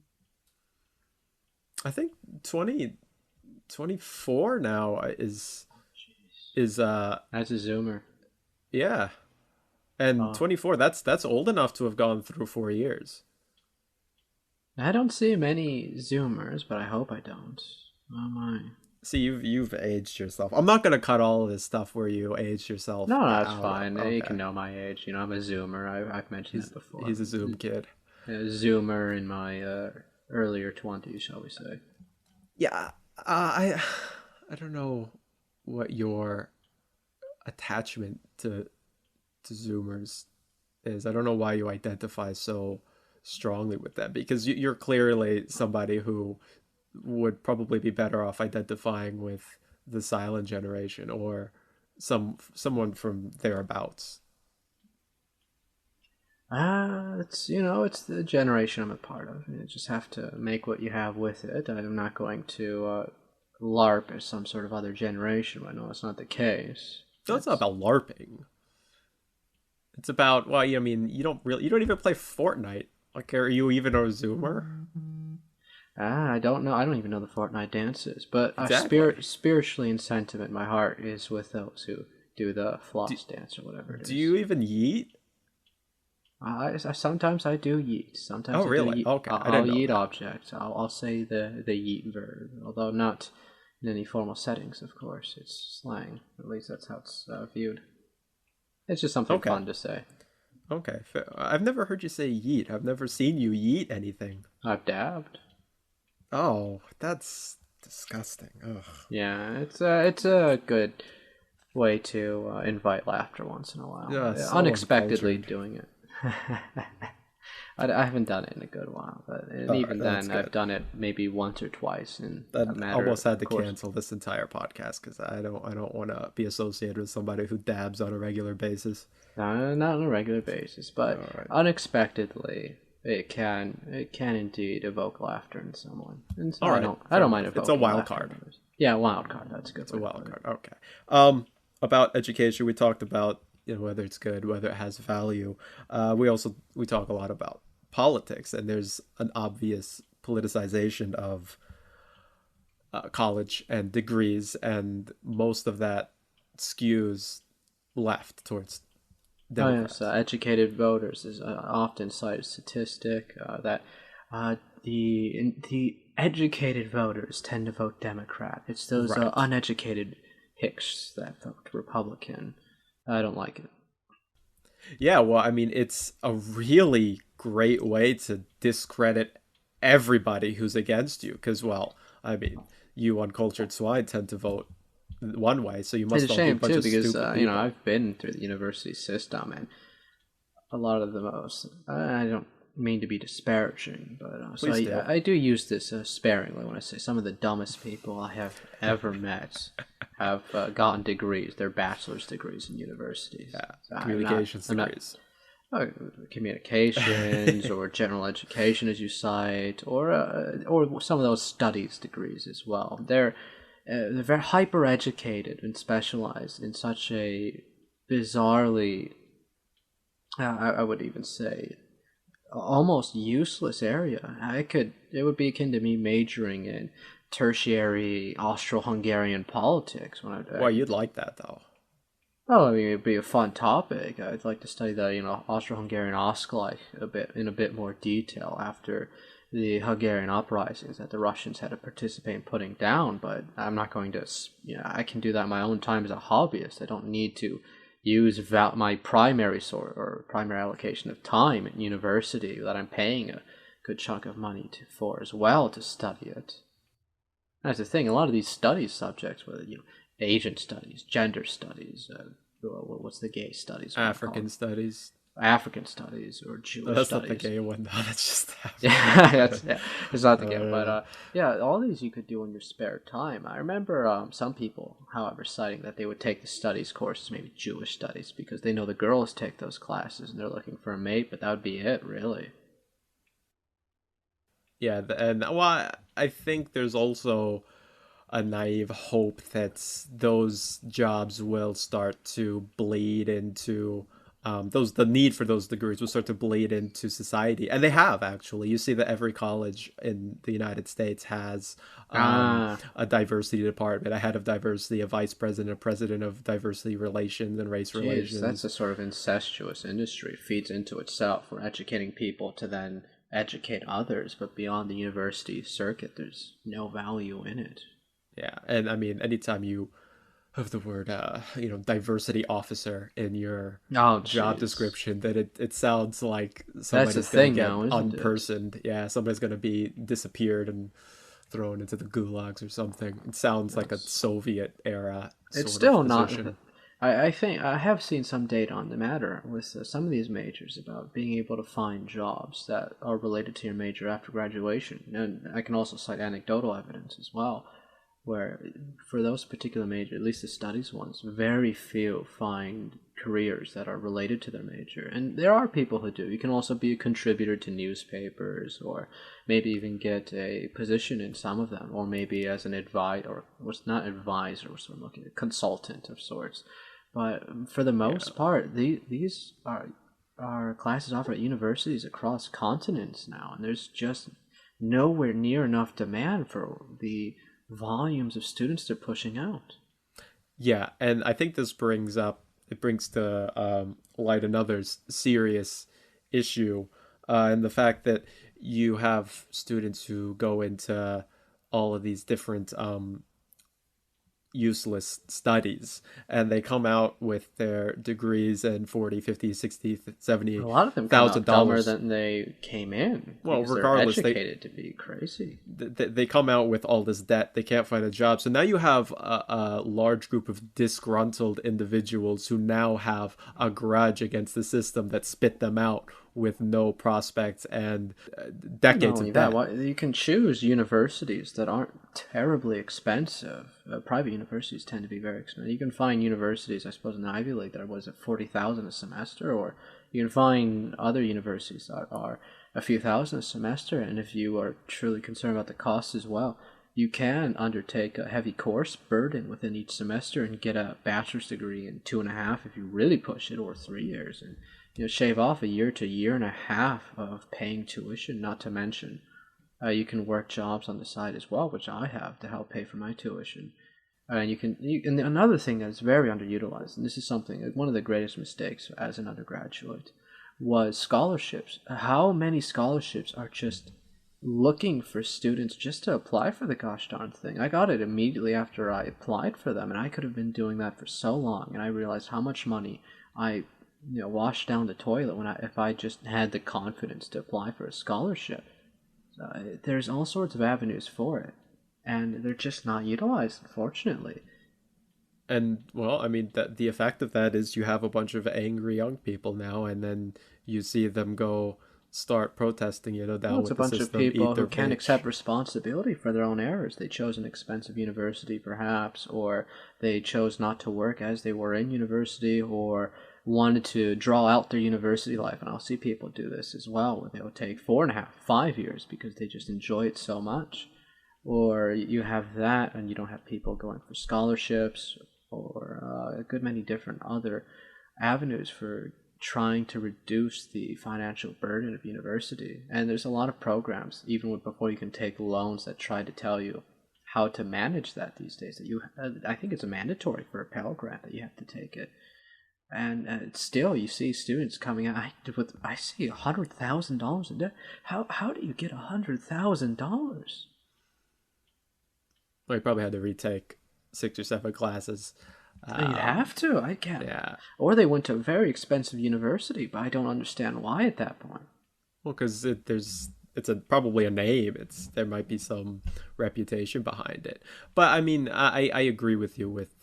I think 24 now Jeez. is As a Zoomer. yeah, and Oh. 24 that's old enough to have gone through 4 years. I don't see many Zoomers, but I hope I don't. Oh my. See, you've aged yourself. I'm not gonna cut all of this stuff where you aged yourself No, no, that's out of. fine. You Okay, can know my age. I'm a Zoomer. I've mentioned he's that before. he's a Zoom kid. A Zoomer in my earlier 20s, shall we say. Yeah, I don't know what your attachment to Zoomers is. I don't know why you identify so strongly with them because you're clearly somebody who would probably be better off identifying with the silent generation or someone from thereabouts. It's the generation I'm a part of. You just have to make what you have with it. I'm not going to LARP as some sort of other generation. I know that's not the case. So it's not That's about LARPing. It's about well, I mean, you don't even play Fortnite. Like, are you even a Zoomer? I don't know. I don't even know the Fortnite dances. But Exactly. spiritually in sentiment, my heart is with those who do the Do, floss dance or whatever it do is. you even yeet? Sometimes I do yeet. Oh, Sometimes I do really? yeet. Okay, I I'll didn't know yeet that. objects. I'll say the yeet verb, although not in any formal settings. Of course, it's slang. At least that's how it's viewed. It's just something Okay, fun to say. okay. I've never heard you say yeet. I've never seen you yeet anything. I've dabbed. Oh, that's disgusting. Ugh. Yeah, it's a good way to invite laughter once in a while. Yeah, so Unexpectedly uncultured. doing it. I haven't done it in a good while, but and All right, even that's then, I've good. done it maybe once or twice in a That matter almost had of to course. cancel this entire podcast because I don't want to be associated with somebody who dabs on a regular basis. Not on a regular basis, All but right. unexpectedly, it can indeed evoke laughter in someone, and so All right. I Fair don't mind enough. It's a evoking wild laughter card. in others. Yeah, wild card. That's a good It's a way to wild put it. card. Okay. About education, we talked about whether it's good, whether it has value. We talk a lot about politics, and there's an obvious politicization of college and degrees, and most of that skews left towards Oh yes, Democrats. educated voters is often cited statistic that the educated voters tend to vote Democrat. It's those Right. uneducated hicks that vote Republican. I don't like it. Yeah, well, I mean, it's a really great way to discredit everybody who's against you because, well, I mean, you uncultured swine tend to vote one way, so you It's a must all be a shame bunch too of because stupid people. I've been through the university system and a lot of the most. I don't mean to be disparaging, but so Please do. I do use this sparingly when I say some of the dumbest people I have ever met have gotten degrees. They're bachelor's degrees in universities. Yeah, So I'm not. communications I'm not. degrees. Uh, Communications or general education, as you cite, or some of those studies degrees as well. They're very hyper educated and specialized in such a bizarrely, I would even say, almost useless area. It would be akin to me majoring in tertiary Austro-Hungarian politics when Well, you'd like that though. oh, I mean, it'd be a fun topic. I'd like to study the, Austro-Hungarian Ausgleich a bit more detail after the Hungarian uprisings that the Russians had to participate in putting down. But I'm not going to, I can do that in my own time as a hobbyist. I don't need to use my primary sort or primary allocation of time at university that I'm paying a good chunk of money for as well to study it. That's the thing. A lot of these studies subjects, whether Asian studies, gender studies, what's the gay studies? African studies. African studies or No, Jewish that's not the studies. gay one. No, that's just Yeah, African. it's not the gay, but Uh, yeah, all these you could do in your spare time. I remember some people, however, citing that they would take the studies courses, maybe Jewish studies, because they know the girls take those classes and they're looking for a mate, but that would be it, really. yeah, and well, I think there's also a naive hope that those jobs will start to bleed into those the need for those degrees will start to bleed into society, and they have actually. You see that every college in the United States has Ah, a diversity department, a head of diversity, a vice president, a president of diversity relations and race geez, that's relations. a sort of incestuous industry. It feeds into itself. We're educating people to then educate others, but beyond the university circuit, there's no value in it. Yeah, and I mean, anytime you have the word diversity officer in your Oh, job jeez. description, that it sounds like That's the somebody's gonna thing get now, isn't it? unpersoned. Yeah, somebody's gonna be disappeared and thrown into the gulags or something. It sounds like a Yes. Soviet era It's sort of still not. position. I think I have seen some data on the matter with some of these majors about being able to find jobs that are related to your major after graduation. And I can also cite anecdotal evidence as well, where for those particular major, at least the studies ones, very few find careers that are related to their major. And there are people who do. You can also be a contributor to newspapers or maybe even get a position in some of them, or maybe as an advisor, or what's not advisor, what's I'm looking at, consultant of sorts. But for the Yeah. most part, these are classes offered at universities across continents now, and there's just nowhere near enough demand for the volumes of students they're pushing out. Yeah, and I think this brings to light another serious issue, and the fact that you have students who go into all of these different useless studies, and they come out with their degrees and 40, 50, 60, A seventy lot of them come thousand out dumber dollars than they came in well, because they're regardless, educated to be crazy. they come out with all this debt. They can't find a job. So now you have a large group of disgruntled individuals who now have a grudge against the system that spit them out with no prospects and Well, not decades only of that, debt. why, you can choose universities that aren't terribly expensive. Private universities tend to be very expensive. You can find universities, I suppose, in the Ivy League that are, was it 40,000 a semester, or you can find other universities that are a few thousand a semester. And if you are truly concerned about the costs as well, you can undertake a heavy course burden within each semester and get a bachelor's degree in 2.5 if you really push it, or 3 years, and shave off a year to a year and a half of paying tuition. Not to mention, you can work jobs on the side as well, which I have to help pay for my tuition. And and another thing that's very underutilized, and this is something one of the greatest mistakes as an undergraduate, was scholarships. How many scholarships are just looking for students just to apply for the gosh darn thing? I got it immediately after I applied for them, and I could have been doing that for so long, and I realized how much money I wash down the toilet when if I just had the confidence to apply for a scholarship. There's all sorts of avenues for it, and they're just not utilized, unfortunately. And well, I mean, that the effect of that is you have a bunch of angry young people now, and then you see them go start protesting, Well, down it's a with the bunch of system, people eat who their can't accept pitch. responsibility for their own errors. They chose an expensive university, perhaps, or they chose not to work as they were in university, or wanted to draw out their university life. And I'll see people do this as well, where they'll take 4.5, 5 years because they just enjoy it so much. Or you have that, and you don't have people going for scholarships or a good many different other avenues for trying to reduce the financial burden of university. And there's a lot of programs, even before you can take loans, that try to tell you how to manage that these days. That I think it's a mandatory for a Pell Grant that you have to take it. And still, you see students coming out with, I see, $100,000 in debt. How do you get $100,000? Well, you probably had to retake 6 or 7 classes. You'd have to. I can't. Yeah. Or they went to a very expensive university, but I don't understand why at that point. Well, because it's probably a name. There might be some reputation behind it. But I mean, I agree with you with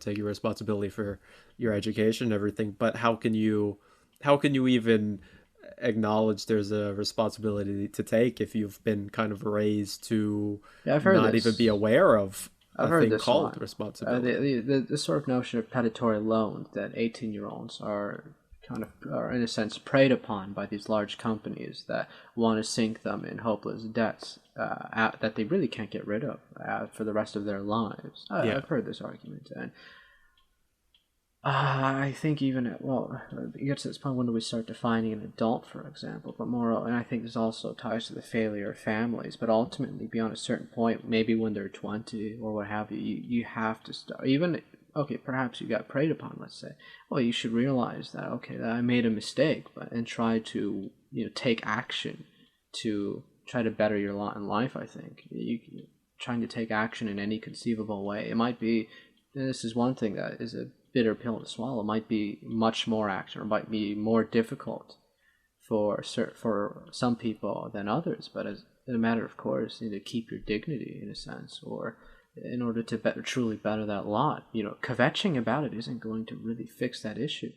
taking responsibility for your education and everything. But how can you even acknowledge there's a responsibility to take if you've been kind of raised to Yeah, I've heard not even be this. aware of I've a heard thing this called one. responsibility? The sort of notion of predatory loans that 18-year-olds are in a sense preyed upon by these large companies that want to sink them in hopeless debts that they really can't get rid of for the rest of their lives. Yeah. I've heard this argument, and I think it gets to this point when do we start defining an adult, for example, but more, and I think this also ties to the failure of families, but ultimately beyond a certain point, maybe when they're 20 or what have you, you have to start, even, okay, perhaps you got preyed upon, let's say, well, you should realize that, okay, that I made a mistake, and try to, take action to try to better your lot in life, I think. Trying to take action in any conceivable way. It might be, this is one thing that is a bitter pill to swallow. It might be much more action, or might be more difficult for some people than others. But as a matter of course, you need to keep your dignity in a sense, or in order to truly better that lot. Kvetching about it isn't going to really fix that issue.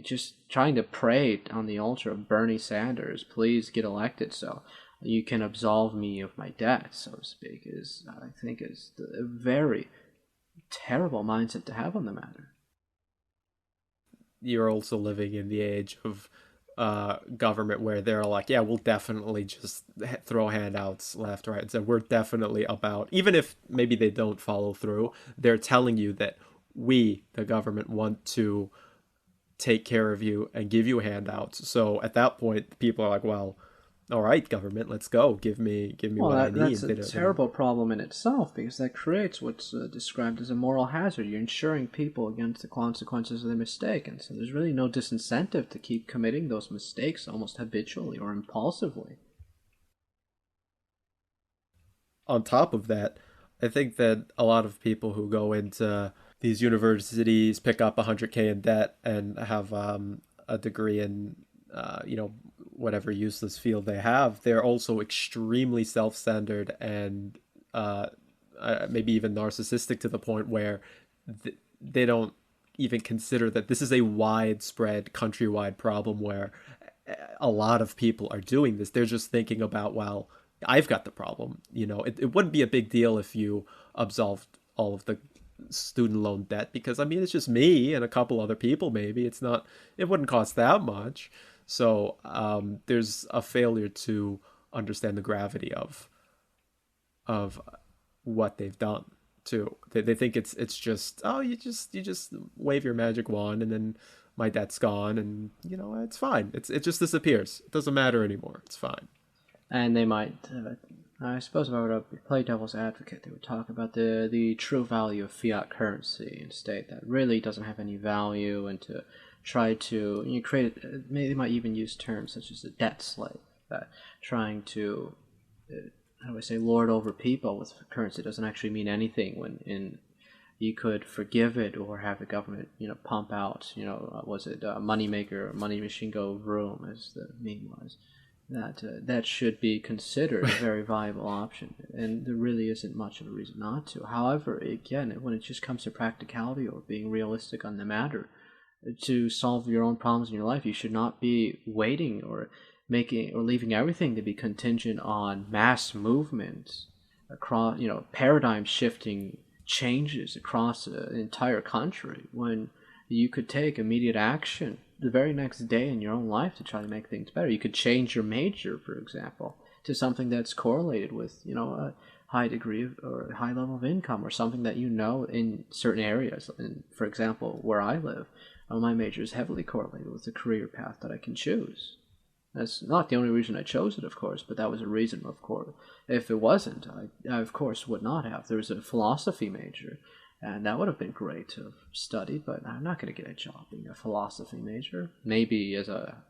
Just trying to pray on the altar of Bernie Sanders, please get elected so you can absolve me of my debt, so to speak, I think is a very terrible mindset to have on the matter. You're also living in the age of government where they're like, yeah, we'll definitely just throw handouts left, right. So we're definitely about, even if maybe they don't follow through, they're telling you that we, the government, want to take care of you and give you handouts. So at that point, people are like, well, all right, government, let's go. Give me Well, what I that's need. a terrible problem in itself because that creates what's described as a moral hazard. You're insuring people against the consequences of their mistake, and so there's really no disincentive to keep committing those mistakes almost habitually or impulsively. On top of that, I think that a lot of people who go into these universities pick up 100K in debt and have a degree in whatever useless field they have. They're also extremely self-centered and maybe even narcissistic to the point where they don't even consider that this is a widespread countrywide problem where a lot of people are doing this. They're just thinking about, well, I've got the problem. It wouldn't be a big deal if you absolved all of the student loan debt because I mean it's just me and a couple other people. Maybe it wouldn't cost that much. So there's a failure to understand the gravity of what they've done too. They think it's just, oh, you just wave your magic wand and then my debt's gone and it's fine. It just disappears. It doesn't matter anymore. It's fine. And they might, I suppose, if I were to play devil's advocate, they would talk about the true value of fiat currency and state that really doesn't have any value, and to try to create. Maybe they might even use terms such as a debt slave, that trying to how do I say, lord over people with currency doesn't actually mean anything when you could forgive it or have the government pump out was it money maker or money machine go vroom, as the meme was. That should be considered a very viable option, and there really isn't much of a reason not to. However, again, when it just comes to practicality or being realistic on the matter, to solve your own problems in your life, you should not be waiting or making or leaving everything to be contingent on mass movements across, paradigm shifting changes across an entire country, when you could take immediate action the very next day in your own life to try to make things better. You could change your major, for example, to something that's correlated with, a high degree or a high level of income, or something that in certain areas. And for example, where I live, my major is heavily correlated with the career path that I can choose. That's not the only reason I chose it, of course, but that was a reason, of course. If it wasn't, I of course would not have. There was a philosophy major, and that would have been great to have studied, but I'm not going to get a job being a philosophy major. Maybe as a,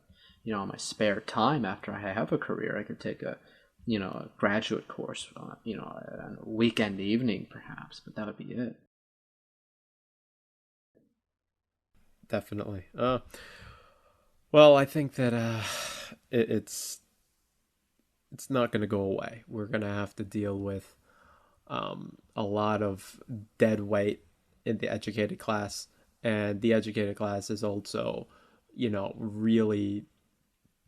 my spare time after I have a career, I could take a graduate course, on a weekend evening perhaps, but that would be it. Definitely. Well, I think that it's not going to go away. We're going to have to deal with a lot of dead weight in the educated class, and the educated class is also, really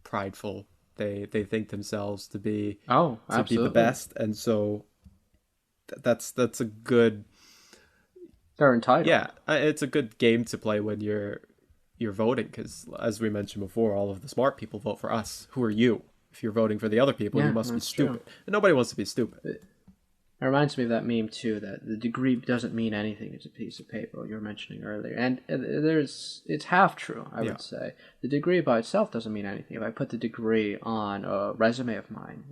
prideful. They think themselves Oh, to be the absolutely. best, and so that's a good, They're yeah, entitled. it's a good game to play when you're voting, because as we mentioned before, all of the smart people vote for us. Who are you? If you're voting for the other people, you Yeah, must be that's true. stupid, and nobody wants to be stupid. It reminds me of that meme too, that the degree doesn't mean anything. It's a piece of paper you were mentioning earlier, and it's half true. I Yeah. would say the degree by itself doesn't mean anything. If I put the degree on a resume of mine,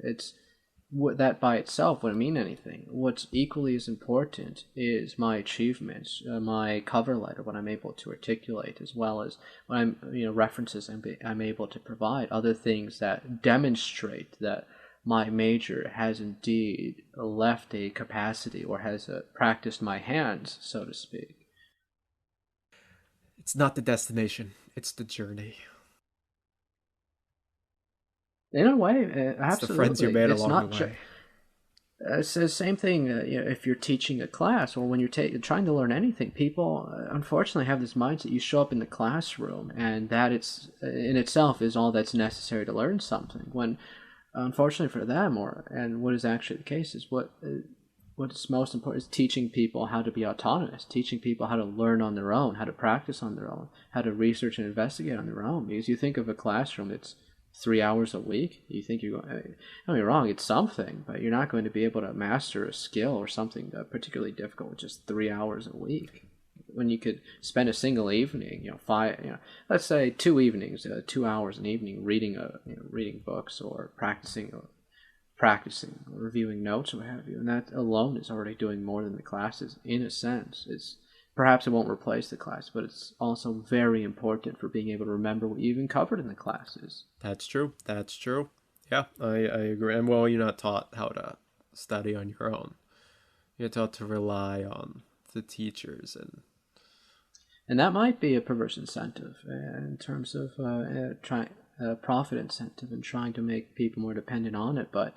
that by itself wouldn't mean anything. What's equally as important is my achievements, my cover letter, what I'm able to articulate, as well as what references I'm able to provide, other things that demonstrate that my major has indeed left a capacity or has practiced my hands, so to speak. It's not the destination, it's the journey. In a way, It's the friends you absolutely. made It's along the not just. way. It's the same thing. If you're teaching a class or when you're trying to learn anything, people unfortunately have this mindset. You show up in the classroom, and that it's in itself is all that's necessary to learn something. When, unfortunately for them, and what is actually the case is what is most important is teaching people how to be autonomous, teaching people how to learn on their own, how to practice on their own, how to research and investigate on their own. Because you think of a classroom that's 3 hours a week, you think you're going, don't get me wrong, it's something, but you're not going to be able to master a skill or something particularly difficult with just 3 hours a week. When you could spend a single evening, let's say 2 evenings, 2 hours an evening reading reading books or practicing, reviewing notes, or what have you, and that alone is already doing more than the classes. In a sense, it's perhaps it won't replace the class, but it's also very important for being able to remember what you even covered in the classes. That's true. That's true. Yeah, I agree. And well, you're not taught how to study on your own. You're taught to rely on the teachers and And that might be a perverse incentive in terms of profit incentive and trying to make people more dependent on it. But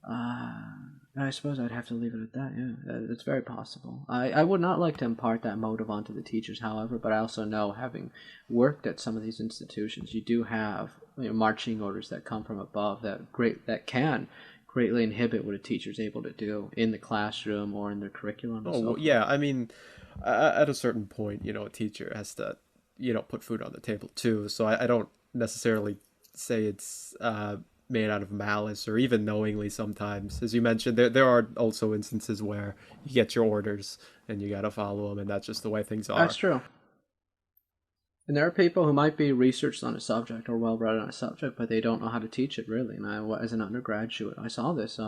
I suppose I'd have to leave it at that. Yeah, it's very possible. I would not like to impart that motive onto the teachers, however, but I also know, having worked at some of these institutions, you do have marching orders that come from above that can greatly inhibit what a teacher is able to do in the classroom or in their curriculum and oh so well, forth. yeah. I mean, at a certain point, a teacher has to, put food on the table too. So I don't necessarily say it's made out of malice or even knowingly. Sometimes, as you mentioned, there are also instances where you get your orders and you gotta follow them, and that's just the way things That's are. true. And there are people who might be researched on a subject or well read on a subject, but they don't know how to teach it really. And as an undergraduate, I saw this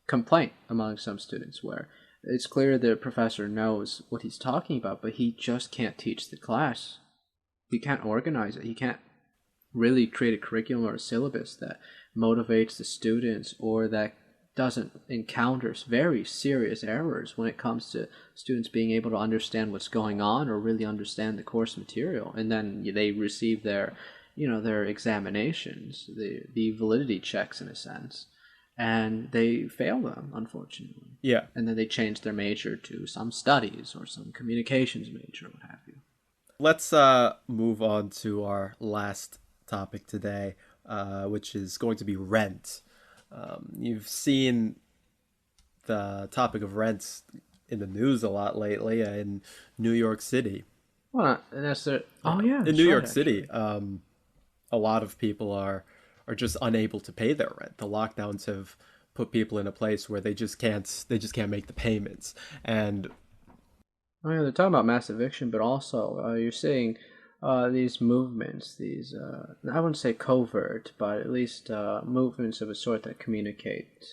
complaint among some students where it's clear the professor knows what he's talking about, but he just can't teach the class. He can't organize it. He can't really create a curriculum or a syllabus that motivates the students or that doesn't encounter very serious errors when it comes to students being able to understand what's going on or really understand the course material, and then they receive their examinations, the validity checks in a sense, and they fail them, unfortunately, Yeah. and then they change their major to some studies or some communications major, what have you. Let's move on to our last topic today, which is going to be rent. You've seen the topic of rent in the news a lot lately in New York City. Well, and that's the oh yeah, In that's New right York City, actually. a lot of people are just unable to pay their rent. The lockdowns have put people in a place where they just can't make the payments. And Oh yeah, they're talking about mass eviction, but also you're seeing these movements, these I wouldn't say covert, but at least movements of a sort that communicate.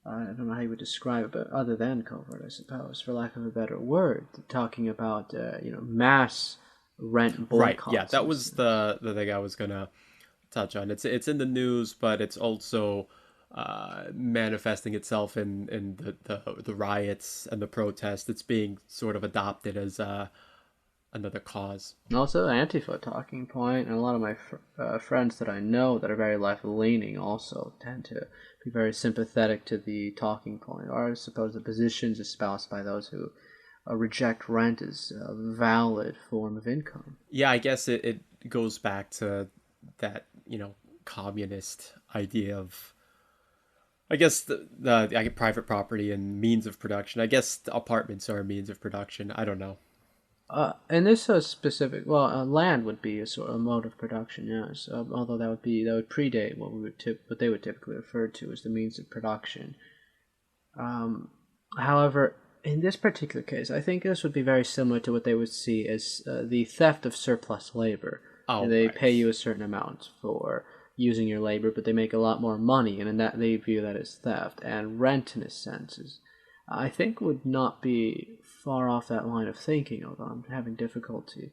I don't know how you would describe it, but other than covert, I suppose, for lack of a better word, talking about mass rent Right. Yeah, boycotts that and was such. the thing I was gonna touch on. It's in the news, but it's also manifesting itself in the riots and the protests. It's being sort of adopted as another cause. Also, Antifa talking point, and a lot of my friends that I know that are very left leaning also tend to be very sympathetic to the talking point, or I suppose the positions espoused by those who reject rent as a valid form of income. Yeah, I guess it goes back to that, communist idea of, I guess, the private property and means of production. I guess the apartments are a means of production. I don't know. And this is specific. Well, land would be a sort of mode of production, yes. Although that would predate what they would typically refer to as the means of production. However, in this particular case, I think this would be very similar to what they would see as the theft of surplus labor. Oh, They right. pay you a certain amount for using your labor, but they make a lot more money, and in that they view that as theft. And rent, in a sense, is I think would not be far off that line of thinking. Although I'm having difficulty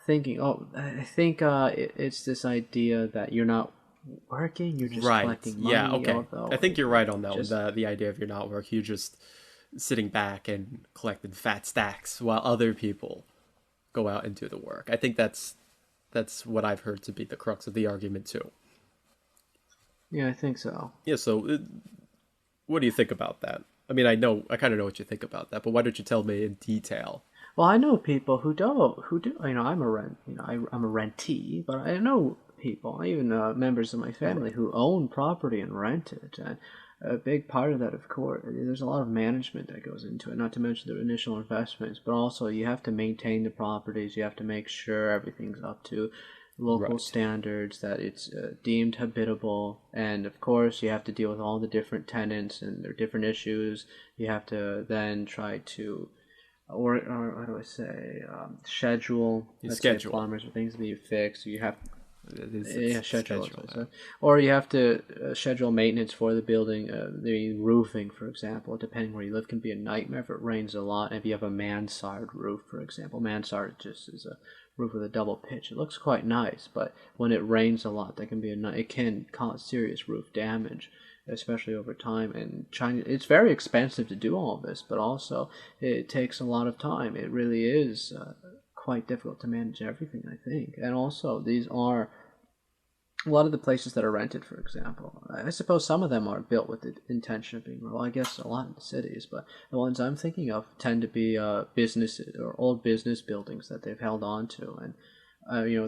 thinking. Oh, I think it's this idea that you're not working, you're just Right. collecting Yeah, money. okay. I Although think you're right on that one. just The idea of you're not working, you're just sitting back and collecting fat stacks while other people go out and do the work. I think that's what I've heard to be the crux of the argument too. yeah, I think so. Yeah, so what do you think about that? I mean, I kind of know what you think about that, but why don't you tell me in detail? Well, I know people who do. I'm a rent. I'm a rentee, but I know people, even members of my family, who own property and rent it. And a big part of that, of course, there's a lot of management that goes into it. Not to mention the initial investments, but also you have to maintain the properties. You have to make sure everything's up to local Right. standards, that it's deemed habitable, and of course you have to deal with all the different tenants and their different issues. You have to then try to or how do I say, schedule, You let's say schedule. plumbers or things that you fix. You have, It's yeah, schedule. That's schedule. what I Yeah. said. Or you have to schedule maintenance for the building. The roofing, for example, depending where you live, can be a nightmare if it rains a lot. If you have a mansard roof, for example, mansard just is a roof with a double pitch. It looks quite nice, but when it rains a lot, that can be it can cause serious roof damage, especially over time. And China, it's very expensive to do all of this, but also it takes a lot of time. It really is quite difficult to manage everything, I think. And also, these are a lot of the places that are rented, for example. I suppose some of them are built with the intention of being, well, I guess a lot in the cities, but the ones I'm thinking of tend to be businesses or old business buildings that they've held on to. And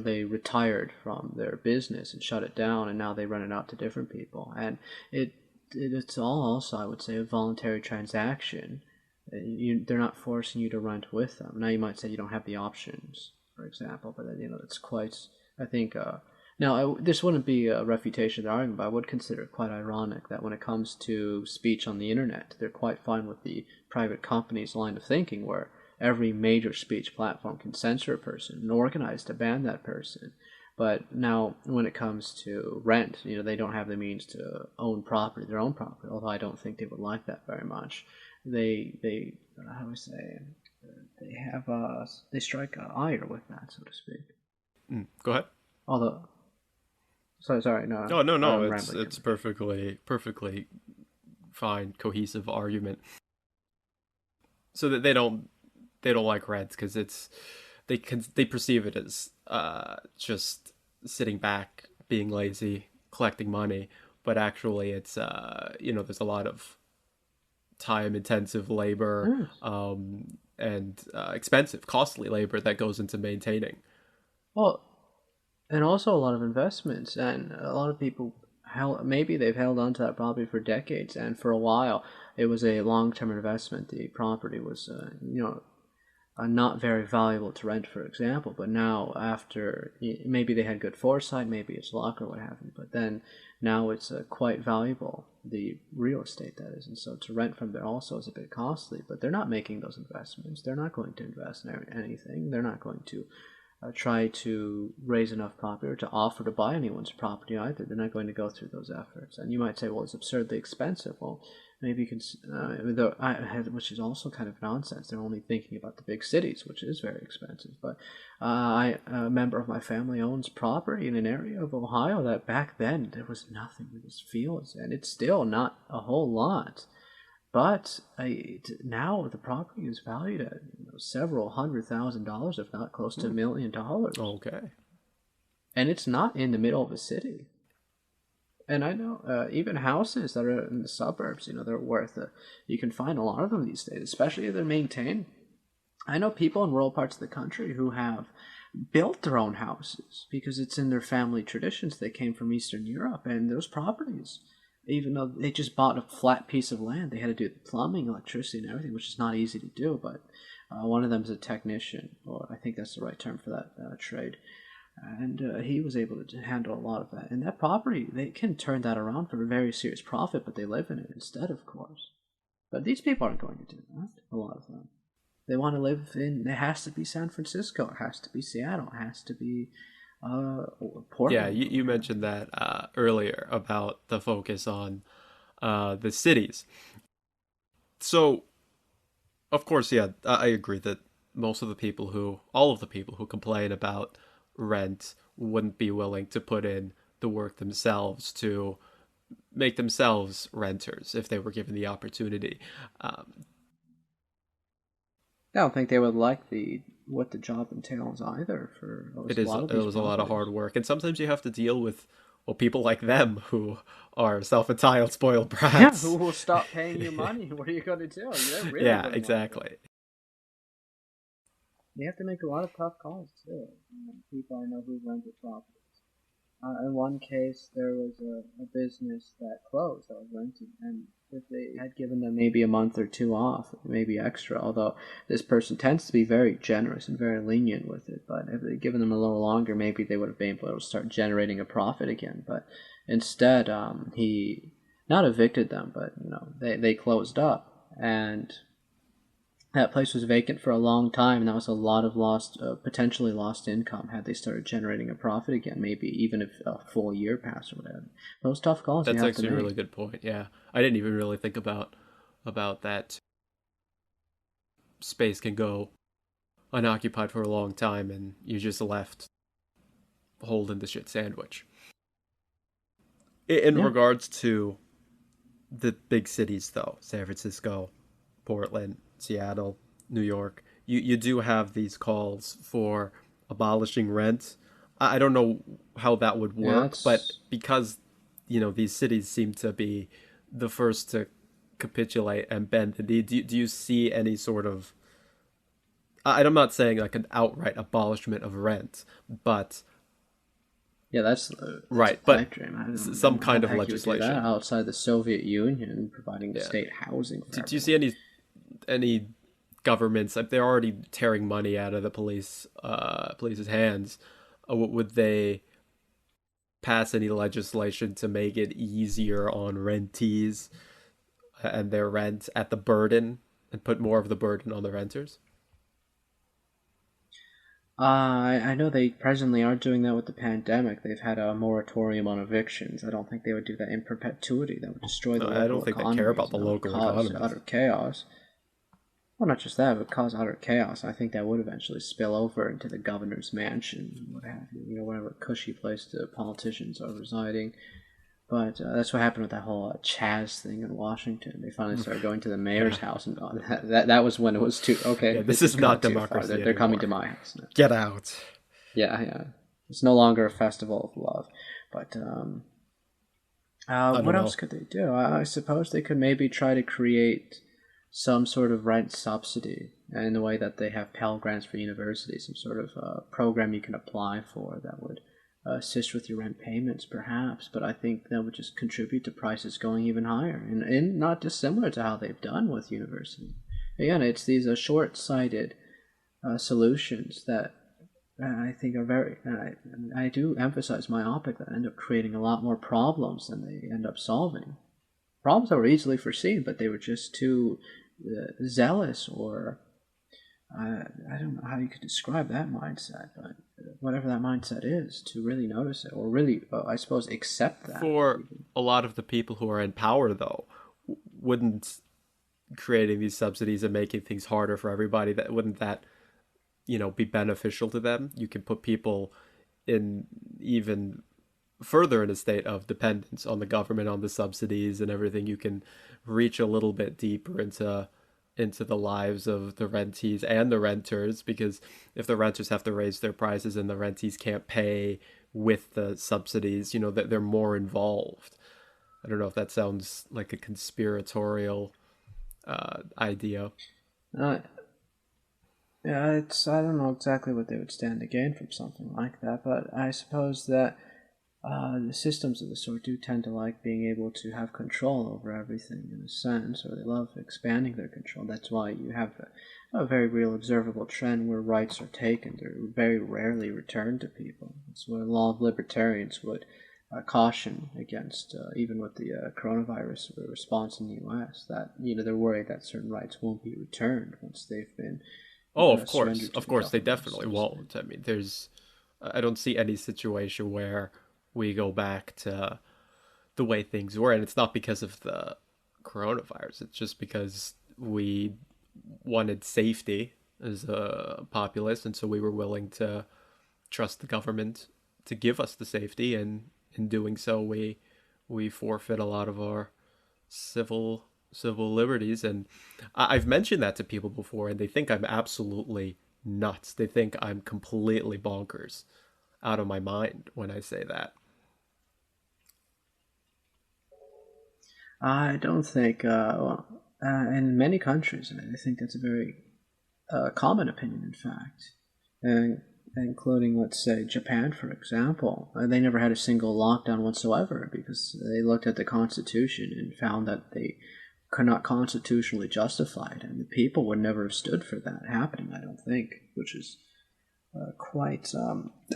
they retired from their business and shut it down, and now they rent it out to different people. And it's all also, I would say, a voluntary transaction. They're not forcing you to rent with them. Now you might say you don't have the options, for example, but it's quite. I think. Now, this wouldn't be a refutation of the argument, but I would consider it quite ironic that when it comes to speech on the internet, they're quite fine with the private company's line of thinking, where every major speech platform can censor a person and organize to ban that person. But now, when it comes to rent, they don't have the means to own property, their own property. Although I don't think they would like that very much. They how do I say, they strike a ire with that, so to speak. Go ahead. Although, sorry, no, Oh, no, no, I'm it's rambling it's here. perfectly fine, cohesive argument. So that they don't like rent because they perceive it as just sitting back, being lazy, collecting money, but actually it's there's a lot of time intensive labor Yes. and expensive, costly labor that goes into maintaining. Well, and also a lot of investments, and a lot of people maybe they've held on to that property for decades, and for a while it was a long-term investment. The property was, not very valuable to rent, for example. But now, after maybe they had good foresight, maybe it's luck or what have you, but then now it's quite valuable, the real estate that is, and so to rent from there also is a bit costly. But they're not making those investments. They're not going to invest in anything. They're not going to try to raise enough property or to offer to buy anyone's property either. They're not going to go through those efforts. And you might say, well, it's absurdly expensive. Well, maybe you can, which is also kind of nonsense. They're only thinking about the big cities, which is very expensive. But a member of my family owns property in an area of Ohio that back then there was nothing in these fields, and it's still not a whole lot. But now the property is valued at several $100,000, if not close to $1 million. Okay. And it's not in the middle of a city. And I know even houses that are in the suburbs, they're worth it. You can find a lot of them these days, especially if they're maintained. I know people in rural parts of the country who have built their own houses because it's in their family traditions. They came from Eastern Europe, and those properties, even though they just bought a flat piece of land, they had to do the plumbing, electricity, and everything, which is not easy to do. But one of them is a technician, or I think that's the right term for that trade. And he was able to handle a lot of that. And that property, they can turn that around for a very serious profit, but they live in it instead, of course. But these people aren't going to do that, a lot of them. They want to live in, it has to be San Francisco, it has to be Seattle, it has to be Portland. Yeah, you mentioned that earlier about the focus on the cities. So, of course, yeah, I agree that all of the people who complain about rent wouldn't be willing to put in the work themselves to make themselves renters if they were given the opportunity. I don't think they would like what the job entails either. A lot of It these was a lot of properties. hard work, and sometimes you have to deal with people like them who are self-entitled, spoiled Yeah, brats. who will stop paying you money? What are you going to do? They're really Yeah, going to want to do it. exactly. You have to make a lot of tough calls too. People I know who rented properties. In one case, there was a business that closed that was renting, and if they had given them maybe a month or two off, maybe extra, although this person tends to be very generous and very lenient with it, but if they'd given them a little longer, maybe they would have been able to start generating a profit again. But instead, he not evicted them, but they closed up, and that place was vacant for a long time, and that was a lot of potentially lost income had they started generating a profit again, maybe even if a full year passed or whatever. Those tough calls you That's have to actually a make. really good point. Yeah, I didn't even really think about that. Space can go unoccupied for a long time, and you just left holding the shit sandwich. In Yeah. regards to the big cities, though, San Francisco, Portland, Seattle, New York, you do have these calls for abolishing rent. I don't know how that would Yeah, work, but it's because these cities seem to be the first to capitulate and bend the knee, do you see any sort of I'm not saying like an outright abolishment of rent, but yeah, that's a right, but pipe dream. I don't some know how kind the of heck you would do that legislation. outside the Soviet Union, providing Yeah. state housing for Do you see everyone. any governments, if they're already tearing money out of the police's hands, would they pass any legislation to make it easier on rentees and their rent at the burden and put more of the burden on the renters? I know they presently are doing that with the pandemic. They've had a moratorium on evictions. I don't think they would do that in perpetuity. That would destroy No, the I don't local think they care economies, about the and that would local cause economies. utter chaos. Well, not just that, it would cause utter chaos. I think that would eventually spill over into the governor's mansion, and what have you. Whatever cushy place the politicians are residing. But that's what happened with that whole Chaz thing in Washington. They finally started going to the Yeah, mayor's house, and that was when it was too yeah. okay. This This is has not gone too far. democracy They're coming to anymore. my house now. Get out. Yeah, yeah. It's no longer a festival of love. But I what don't else know. could they do? I suppose they could maybe try to create some sort of rent subsidy in the way that they have Pell Grants for universities, some sort of program you can apply for that would assist with your rent payments, perhaps. But I think that would just contribute to prices going even higher, and not dissimilar to how they've done with universities. Again, it's these short-sighted solutions that I think are very. I do emphasize myopic that end up creating a lot more problems than they end up solving. Problems that were easily foreseen, but they were just too zealous or I don't know how you could describe that mindset, but whatever that mindset is, to really notice it, or really, I suppose, accept that. For Even. a lot of the people who are in power, though, wouldn't creating these subsidies and making things harder for everybody, that wouldn't that be beneficial to them? You can put people in even further in a state of dependence on the government, on the subsidies and everything. You can reach a little bit deeper into the lives of the rentees and the renters, because if the renters have to raise their prices and the rentees can't pay with the subsidies, that they're more involved. I don't know if that sounds like a conspiratorial idea. Uh, yeah, I don't know exactly what they would stand to gain from something like that, but I suppose that the systems of the sort do tend to like being able to have control over everything in a sense, or they love expanding their control. That's why you have a very real observable trend where rights are taken. They're very rarely returned to people. That's what a lot of libertarians would caution against, even with the coronavirus response in the U.S., that they're worried that certain rights won't be returned once they've been Oh, surrendered to of the course, they government, definitely so to speak. won't. I mean, I don't see any situation where we go back to the way things were, and it's not because of the coronavirus. It's just because we wanted safety as a populace, and so we were willing to trust the government to give us the safety, and in doing so, we forfeit a lot of our civil liberties. And I've mentioned that to people before, and they think I'm absolutely nuts. They think I'm completely bonkers, out of my mind when I say that. I don't think, in many countries, I think that's a very common opinion, in fact, and including, let's say, Japan, for example. They never had a single lockdown whatsoever because they looked at the Constitution and found that they could not constitutionally justify it, and the people would never have stood for that happening, I don't think, which is quite,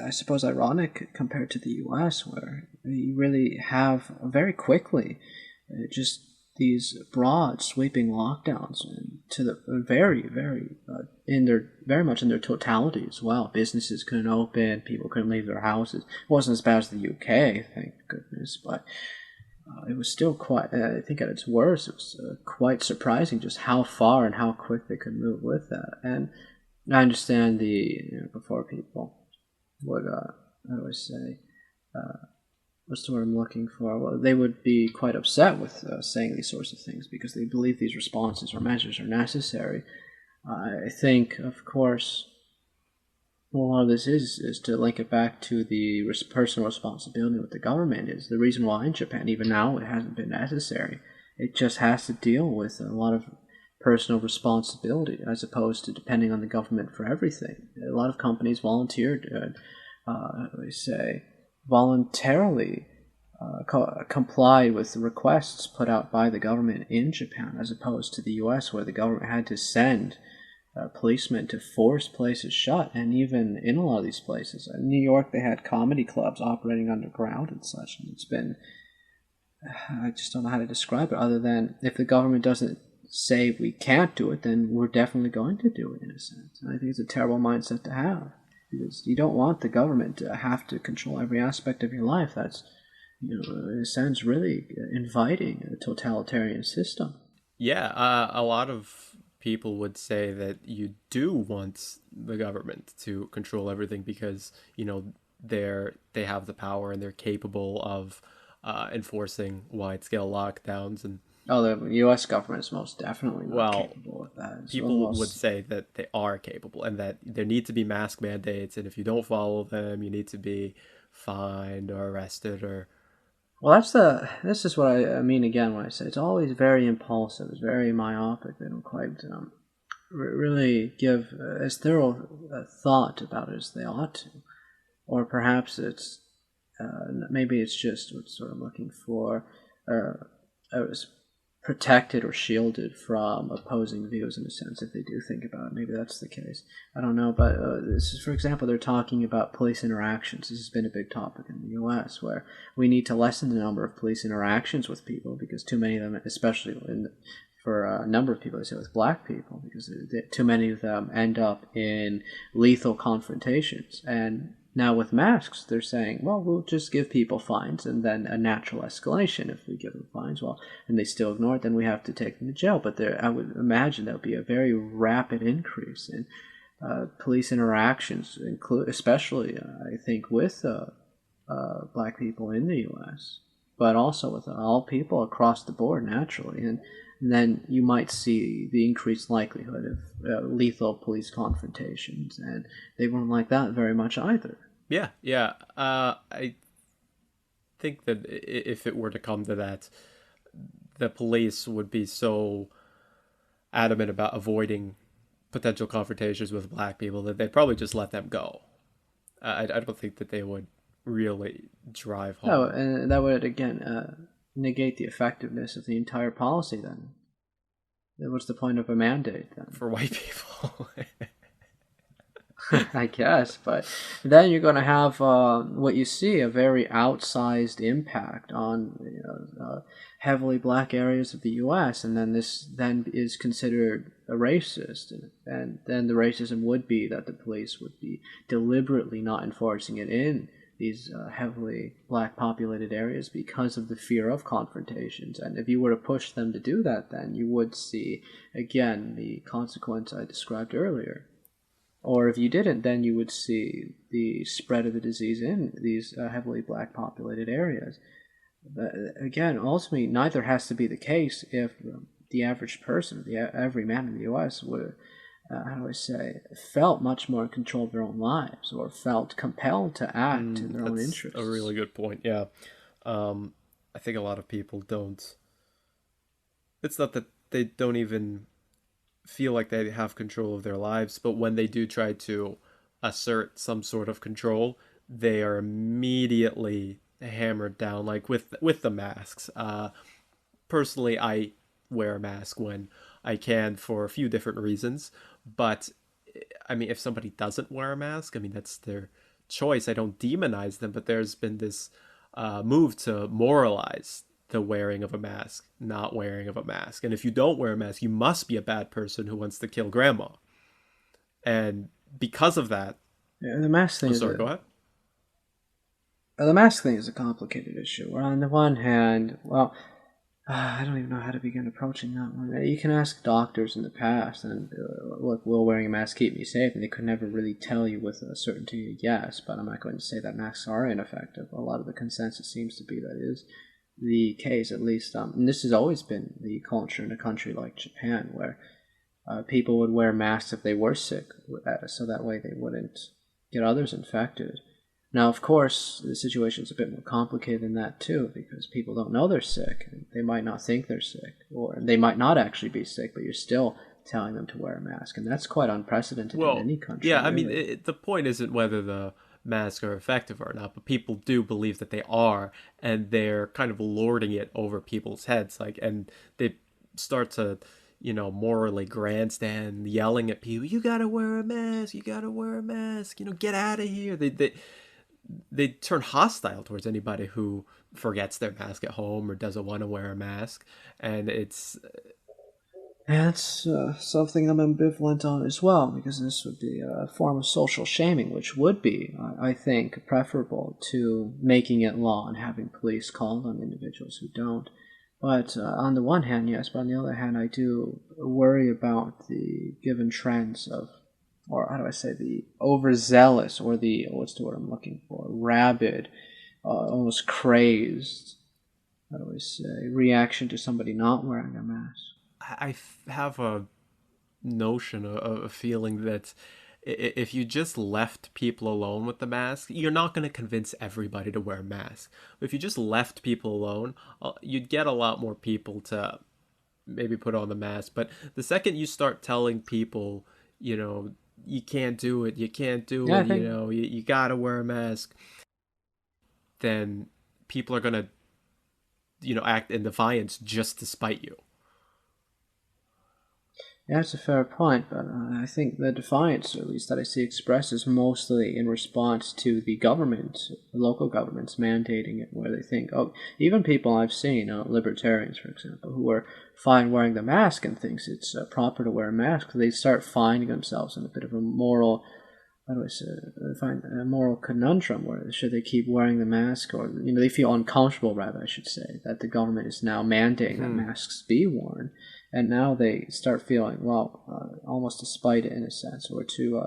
I suppose, ironic compared to the U.S., where you really have very quickly just these broad, sweeping lockdowns, and to the in their very much in their totality as well. Businesses couldn't open, people couldn't leave their houses. It wasn't as bad as the UK, thank goodness, but it was still quite. I think at its worst, it was quite surprising just how far and how quick they could move with that. And I understand before people would how do I say what's the word I'm looking for? Well, they would be quite upset with saying these sorts of things because they believe these responses or measures are necessary. I think, of course, a lot of this is to link it back to the personal responsibility with the government. Is the reason why in Japan, even now, it hasn't been necessary. It just has to deal with a lot of personal responsibility as opposed to depending on the government for everything. A lot of companies volunteered, they say, voluntarily complied with the requests put out by the government in Japan, as opposed to the U.S., where the government had to send policemen to force places shut. And even in a lot of these places, in New York, they had comedy clubs operating underground and such. And it's been, I just don't know how to describe it other than if the government doesn't say we can't do it, then we're definitely going to do it in a sense. And I think it's a terrible mindset to have because you don't want the government to have to control every aspect of your life. That's, in a sense, really inviting a totalitarian system. Yeah, a lot of people would say that you do want the government to control everything because they have the power and they're capable of enforcing wide scale lockdowns. And Oh, the U.S. government is most definitely not well, capable of that. It's people would almost say that they are capable and that there need to be mask mandates, and if you don't follow them, you need to be fined or arrested or. well. This is what I mean again when I say it's always very impulsive. It's very myopic. They don't quite really give as thorough a thought about it as they ought to, or perhaps maybe it's just what's what I'm looking for. Uh, protected or shielded from opposing views in a sense if they do think about it. Maybe that's the case. I don't know, but this is, for example, they're talking about police interactions. This has been a big topic in the U.S. where we need to lessen the number of police interactions with people because too many of them, especially for a number of people, I say with black people, because too many of them end up in lethal confrontations. And now with masks, they're saying, well, we'll just give people fines and then a natural escalation. If we give them fines, well, and they still ignore it, then we have to take them to jail. But I would imagine there would be a very rapid increase in police interactions, especially, I think, with black people in the U.S., but also with all people across the board, naturally. And then you might see the increased likelihood of lethal police confrontations, and they won't like that very much either. Yeah, yeah. I think that if it were to come to that, the police would be so adamant about avoiding potential confrontations with black people that they'd probably just let them go. I don't think that they would really drive Oh, home and that would again negate the effectiveness of the entire policy. Then, what's the point of a mandate then? for white people. I guess, but then you're going to have what you see a very outsized impact on heavily black areas of the U.S., and then this then is considered a racist, and then the racism would be that the police would be deliberately not enforcing it in these heavily black populated areas because of the fear of confrontations. And if you were to push them to do that, then you would see again the consequence I described earlier. Or if you didn't, then you would see the spread of the disease in these heavily black populated areas. But again, ultimately, neither has to be the case if the average person, every man in the U.S. would, how do I say, felt much more in control of their own lives or felt compelled to act in their own That's a interests. really good point. Yeah. I think a lot of people don't. It's not that they don't even feel like they have control of their lives, but when they do try to assert some sort of control, they are immediately hammered down. Like with the masks. Personally, I wear a mask when I can for a few different reasons, but I mean, if somebody doesn't wear a mask, I mean that's their choice. I don't demonize them, but there's been this move to moralize the wearing of a mask, not wearing of a mask. And if you don't wear a mask, you must be a bad person who wants to kill grandma. And because of that, Yeah, the mask oh, thing is sorry, a go ahead. the mask thing is a complicated issue. Where on the one hand, well, I don't even know how to begin approaching that one. You can ask doctors in the past, and look, will wearing a mask keep me safe? And they could never really tell you with a certainty yes, but I'm not going to say that masks are ineffective. A lot of the consensus seems to be that is the case, at least. And this has always been the culture in a country like Japan, where people would wear masks if they were sick, so that way they wouldn't get others infected. Now, of course, the situation is a bit more complicated than that too, because people don't know they're sick. They might not think they're sick, or they might not actually be sick, but you're still telling them to wear a mask, and that's quite unprecedented in Well, any country, yeah, I mean, really. the point isn't whether the masks are effective or not, but people do believe that they are, and they're kind of lording it over people's heads. Like, and they start to, morally grandstand, yelling at people, "You gotta wear a mask! You gotta wear a mask! Get out of here!" They turn hostile towards anybody who forgets their mask at home or doesn't want to wear a mask, and it's That's something I'm ambivalent on as well, because this would be a form of social shaming, which would be, I think, preferable to making it law and having police called on individuals who don't. But on the one hand, yes, but on the other hand, I do worry about the given trends of, or how do I say, the overzealous, or the, what's the word I'm looking for, rabid, almost crazed, how do I say, reaction to somebody not wearing a mask. I have a notion, a feeling that if you just left people alone with the mask, you're not going to convince everybody to wear a mask. But if you just left people alone, you'd get a lot more people to maybe put on the mask. But the second you start telling people, you can't do it, you can't do Yeah, I it, think you got to wear a mask, then people are going to, act in defiance just to spite you. Yeah, that's a fair point, but I think the defiance, at least that I see expressed, is mostly in response to the government, the local governments mandating it, where they think, oh, even people I've seen, libertarians, for example, who are fine wearing the mask and thinks it's proper to wear a mask, they start finding themselves in a bit of a moral, how do I say, find a moral conundrum where should they keep wearing the mask, or they feel uncomfortable, rather I should say, that the government is now mandating that Hmm. masks be worn, and now they start feeling, well, almost to spite it in a sense, or to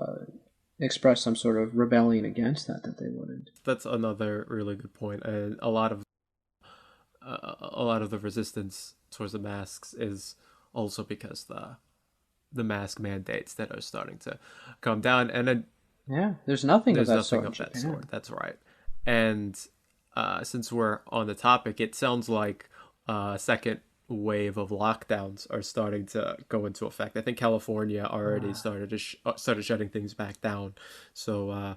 express some sort of rebellion against that they wouldn't. That's another really good point. And a lot of the resistance towards the masks is also because the mask mandates that are starting to come down, and then Yeah, there's nothing of there's that nothing sort in of that Japan. sort. That's right. And since we're on the topic, it sounds like a second wave of lockdowns are starting to go into effect. I think California already Uh, started shutting things back down. So,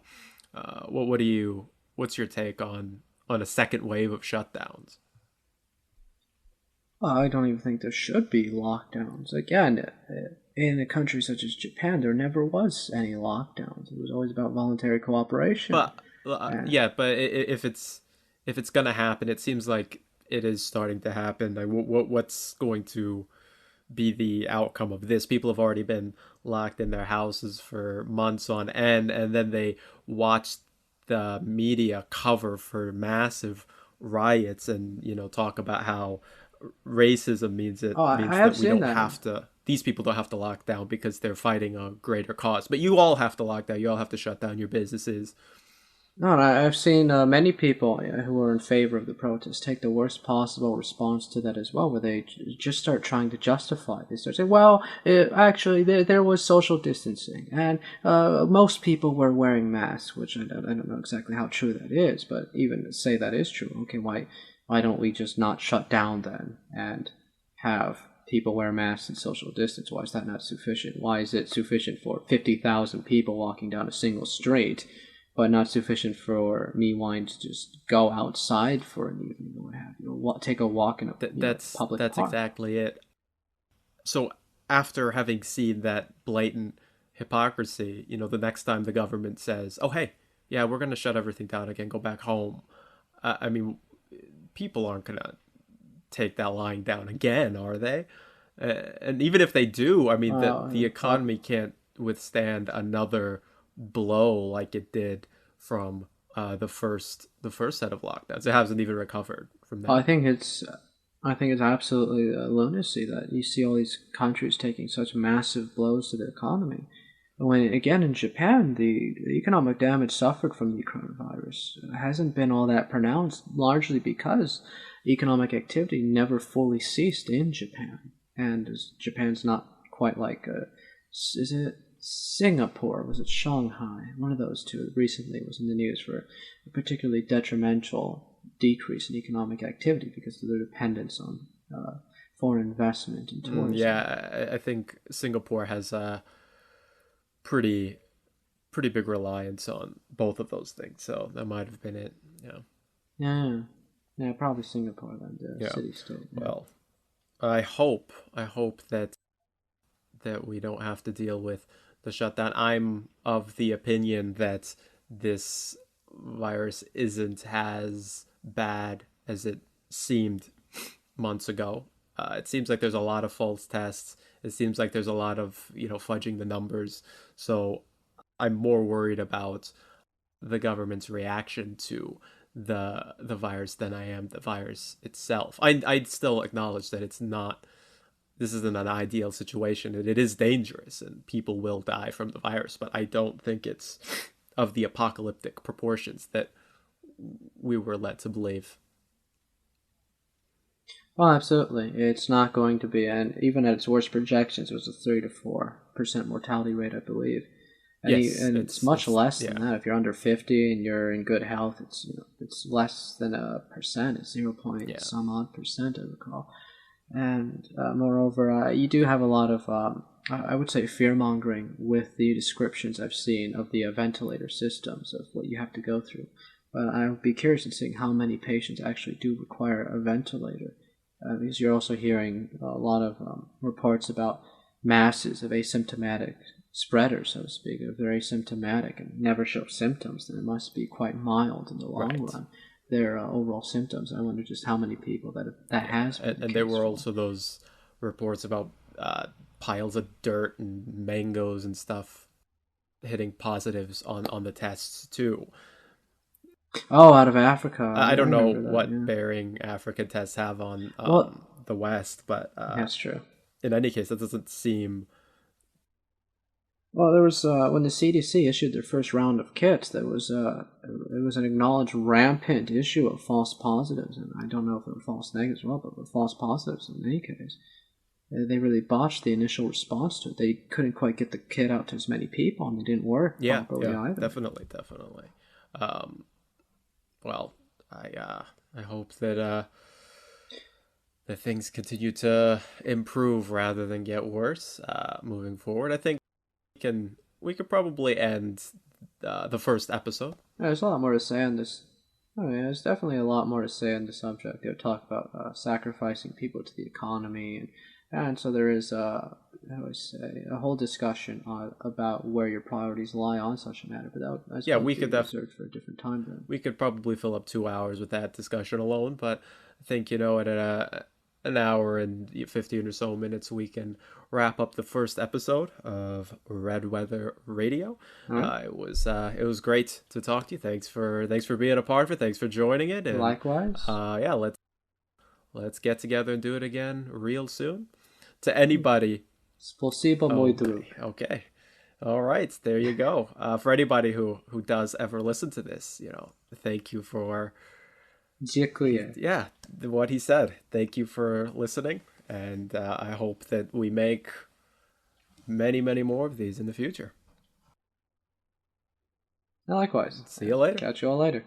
what do you? What's your take on a second wave of shutdowns? well, I don't even think there should be lockdowns. Again, in a country such as Japan, there never was any lockdowns. It was always about voluntary cooperation. But And yeah, but if it's gonna happen, it seems like it is starting to happen. Like, what's going to be the outcome of this? People have already been locked in their houses for months on end, and then they watch the media cover for massive riots, and talk about how racism means it oh, I means have that we seen don't that. have to. These people don't have to lock down because they're fighting a greater cause. But you all have to lock down. You all have to shut down your businesses. No, I've seen many people who are in favor of the protest take the worst possible response to that as well, where they just start trying to justify. They start saying, "Well, actually, there was social distancing, and most people were wearing masks," which I don't know exactly how true that is, but even say that is true, okay, why don't we just not shut down then and have people wear masks and social distance? Why is that not sufficient? Why is it sufficient for 50,000 people walking down a single street, but not sufficient for me wanting to just go outside for an evening or what have you, or take a walk in a That that's public that's park? exactly it. So after having seen that blatant hypocrisy, the next time the government says, "Oh, hey, yeah, we're gonna shut everything down again, go back home," I mean, people aren't gonna take that lying down again, are they? And even if they do, I mean, the Well, economy can't withstand another blow like it did from the first set of lockdowns. It hasn't even recovered from I that. think it's I think it's absolutely lunacy that you see all these countries taking such massive blows to the economy. When again in Japan, the economic damage suffered from the coronavirus hasn't been all that pronounced, largely because economic activity never fully ceased in Japan, and Japan's not quite like is it Singapore? Was it Shanghai? One of those two recently was in the news for a particularly detrimental decrease in economic activity because of their dependence on foreign investment and tourism. Yeah, I think Singapore has a pretty pretty big reliance on both of those things, so that might have been it. Yeah, Yeah, yeah, probably Singapore then, the yeah. city state. Yeah. Well, I hope that we don't have to deal with the shutdown. I'm of the opinion that this virus isn't as bad as it seemed months ago. It seems like there's a lot of false tests. It seems like there's a lot of fudging the numbers. So I'm more worried about the government's reaction to the virus than I am the virus itself. I'd still acknowledge that it's not this isn't an ideal situation and it is dangerous and people will die from the virus, but I don't think it's of the apocalyptic proportions that we were led to believe. Well, absolutely, it's not going to be, and even at its worst projections, it was a 3 to 4% mortality rate, I believe, Yes, and it's much it's less than yeah. that. If you're under 50 and you're in good health, it's less than a percent. It's 0 point Yeah. some odd percent, I recall. And moreover, you do have a lot of, I would say, fear mongering with the descriptions I've seen of the ventilator systems of what you have to go through. But I would be curious in seeing how many patients actually do require a ventilator, because you're also hearing a lot of reports about masses of asymptomatic spreaders, so to speak. If they're asymptomatic and never show symptoms, then it must be quite mild in the long Right. run. Their overall symptoms. I wonder just how many people that has been the And there case were for. also those reports about piles of dirt and mangoes and stuff hitting positives on the tests too. Oh, out of Africa, I I don't know remember that. what Yeah. bearing African tests have on Well, the West, but that's true. in any case, that doesn't seem. Well, there was when the CDC issued their first round of kits. There was it was an acknowledged rampant issue of false positives, and I don't know if they were false negatives as well, but were false positives in any case. They really botched the initial response to it. They couldn't quite get the kit out to as many people, and it didn't work Yeah, properly yeah, either. definitely, definitely. Um, well, I hope that things continue to improve rather than get worse moving forward. I think we could probably end the first episode. Yeah, there's a lot more to say on this. Oh yeah, there's definitely a lot more to say on the subject. They talk about sacrificing people to the economy, and so there is how do I say, a whole discussion about where your priorities lie on such a matter. But I Yeah, suppose be reserved for a different time then. we could probably fill up 2 hours with that discussion alone. But I think at an hour and 15 or so minutes, we can wrap up the first episode of Red Weather Radio. All right. It was great to talk to you. Thanks for being a part of it. Thanks for joining it. And Likewise. yeah, let's get together and do it again real soon. To anybody. Спасибо, Oh, мой друг. okay. All right, there you go. For anybody who does ever listen to this, thank you for Дякую. yeah, what he said. Thank you for listening, and I hope that we make many, many more of these in the future. Likewise. See you later. Catch you all later.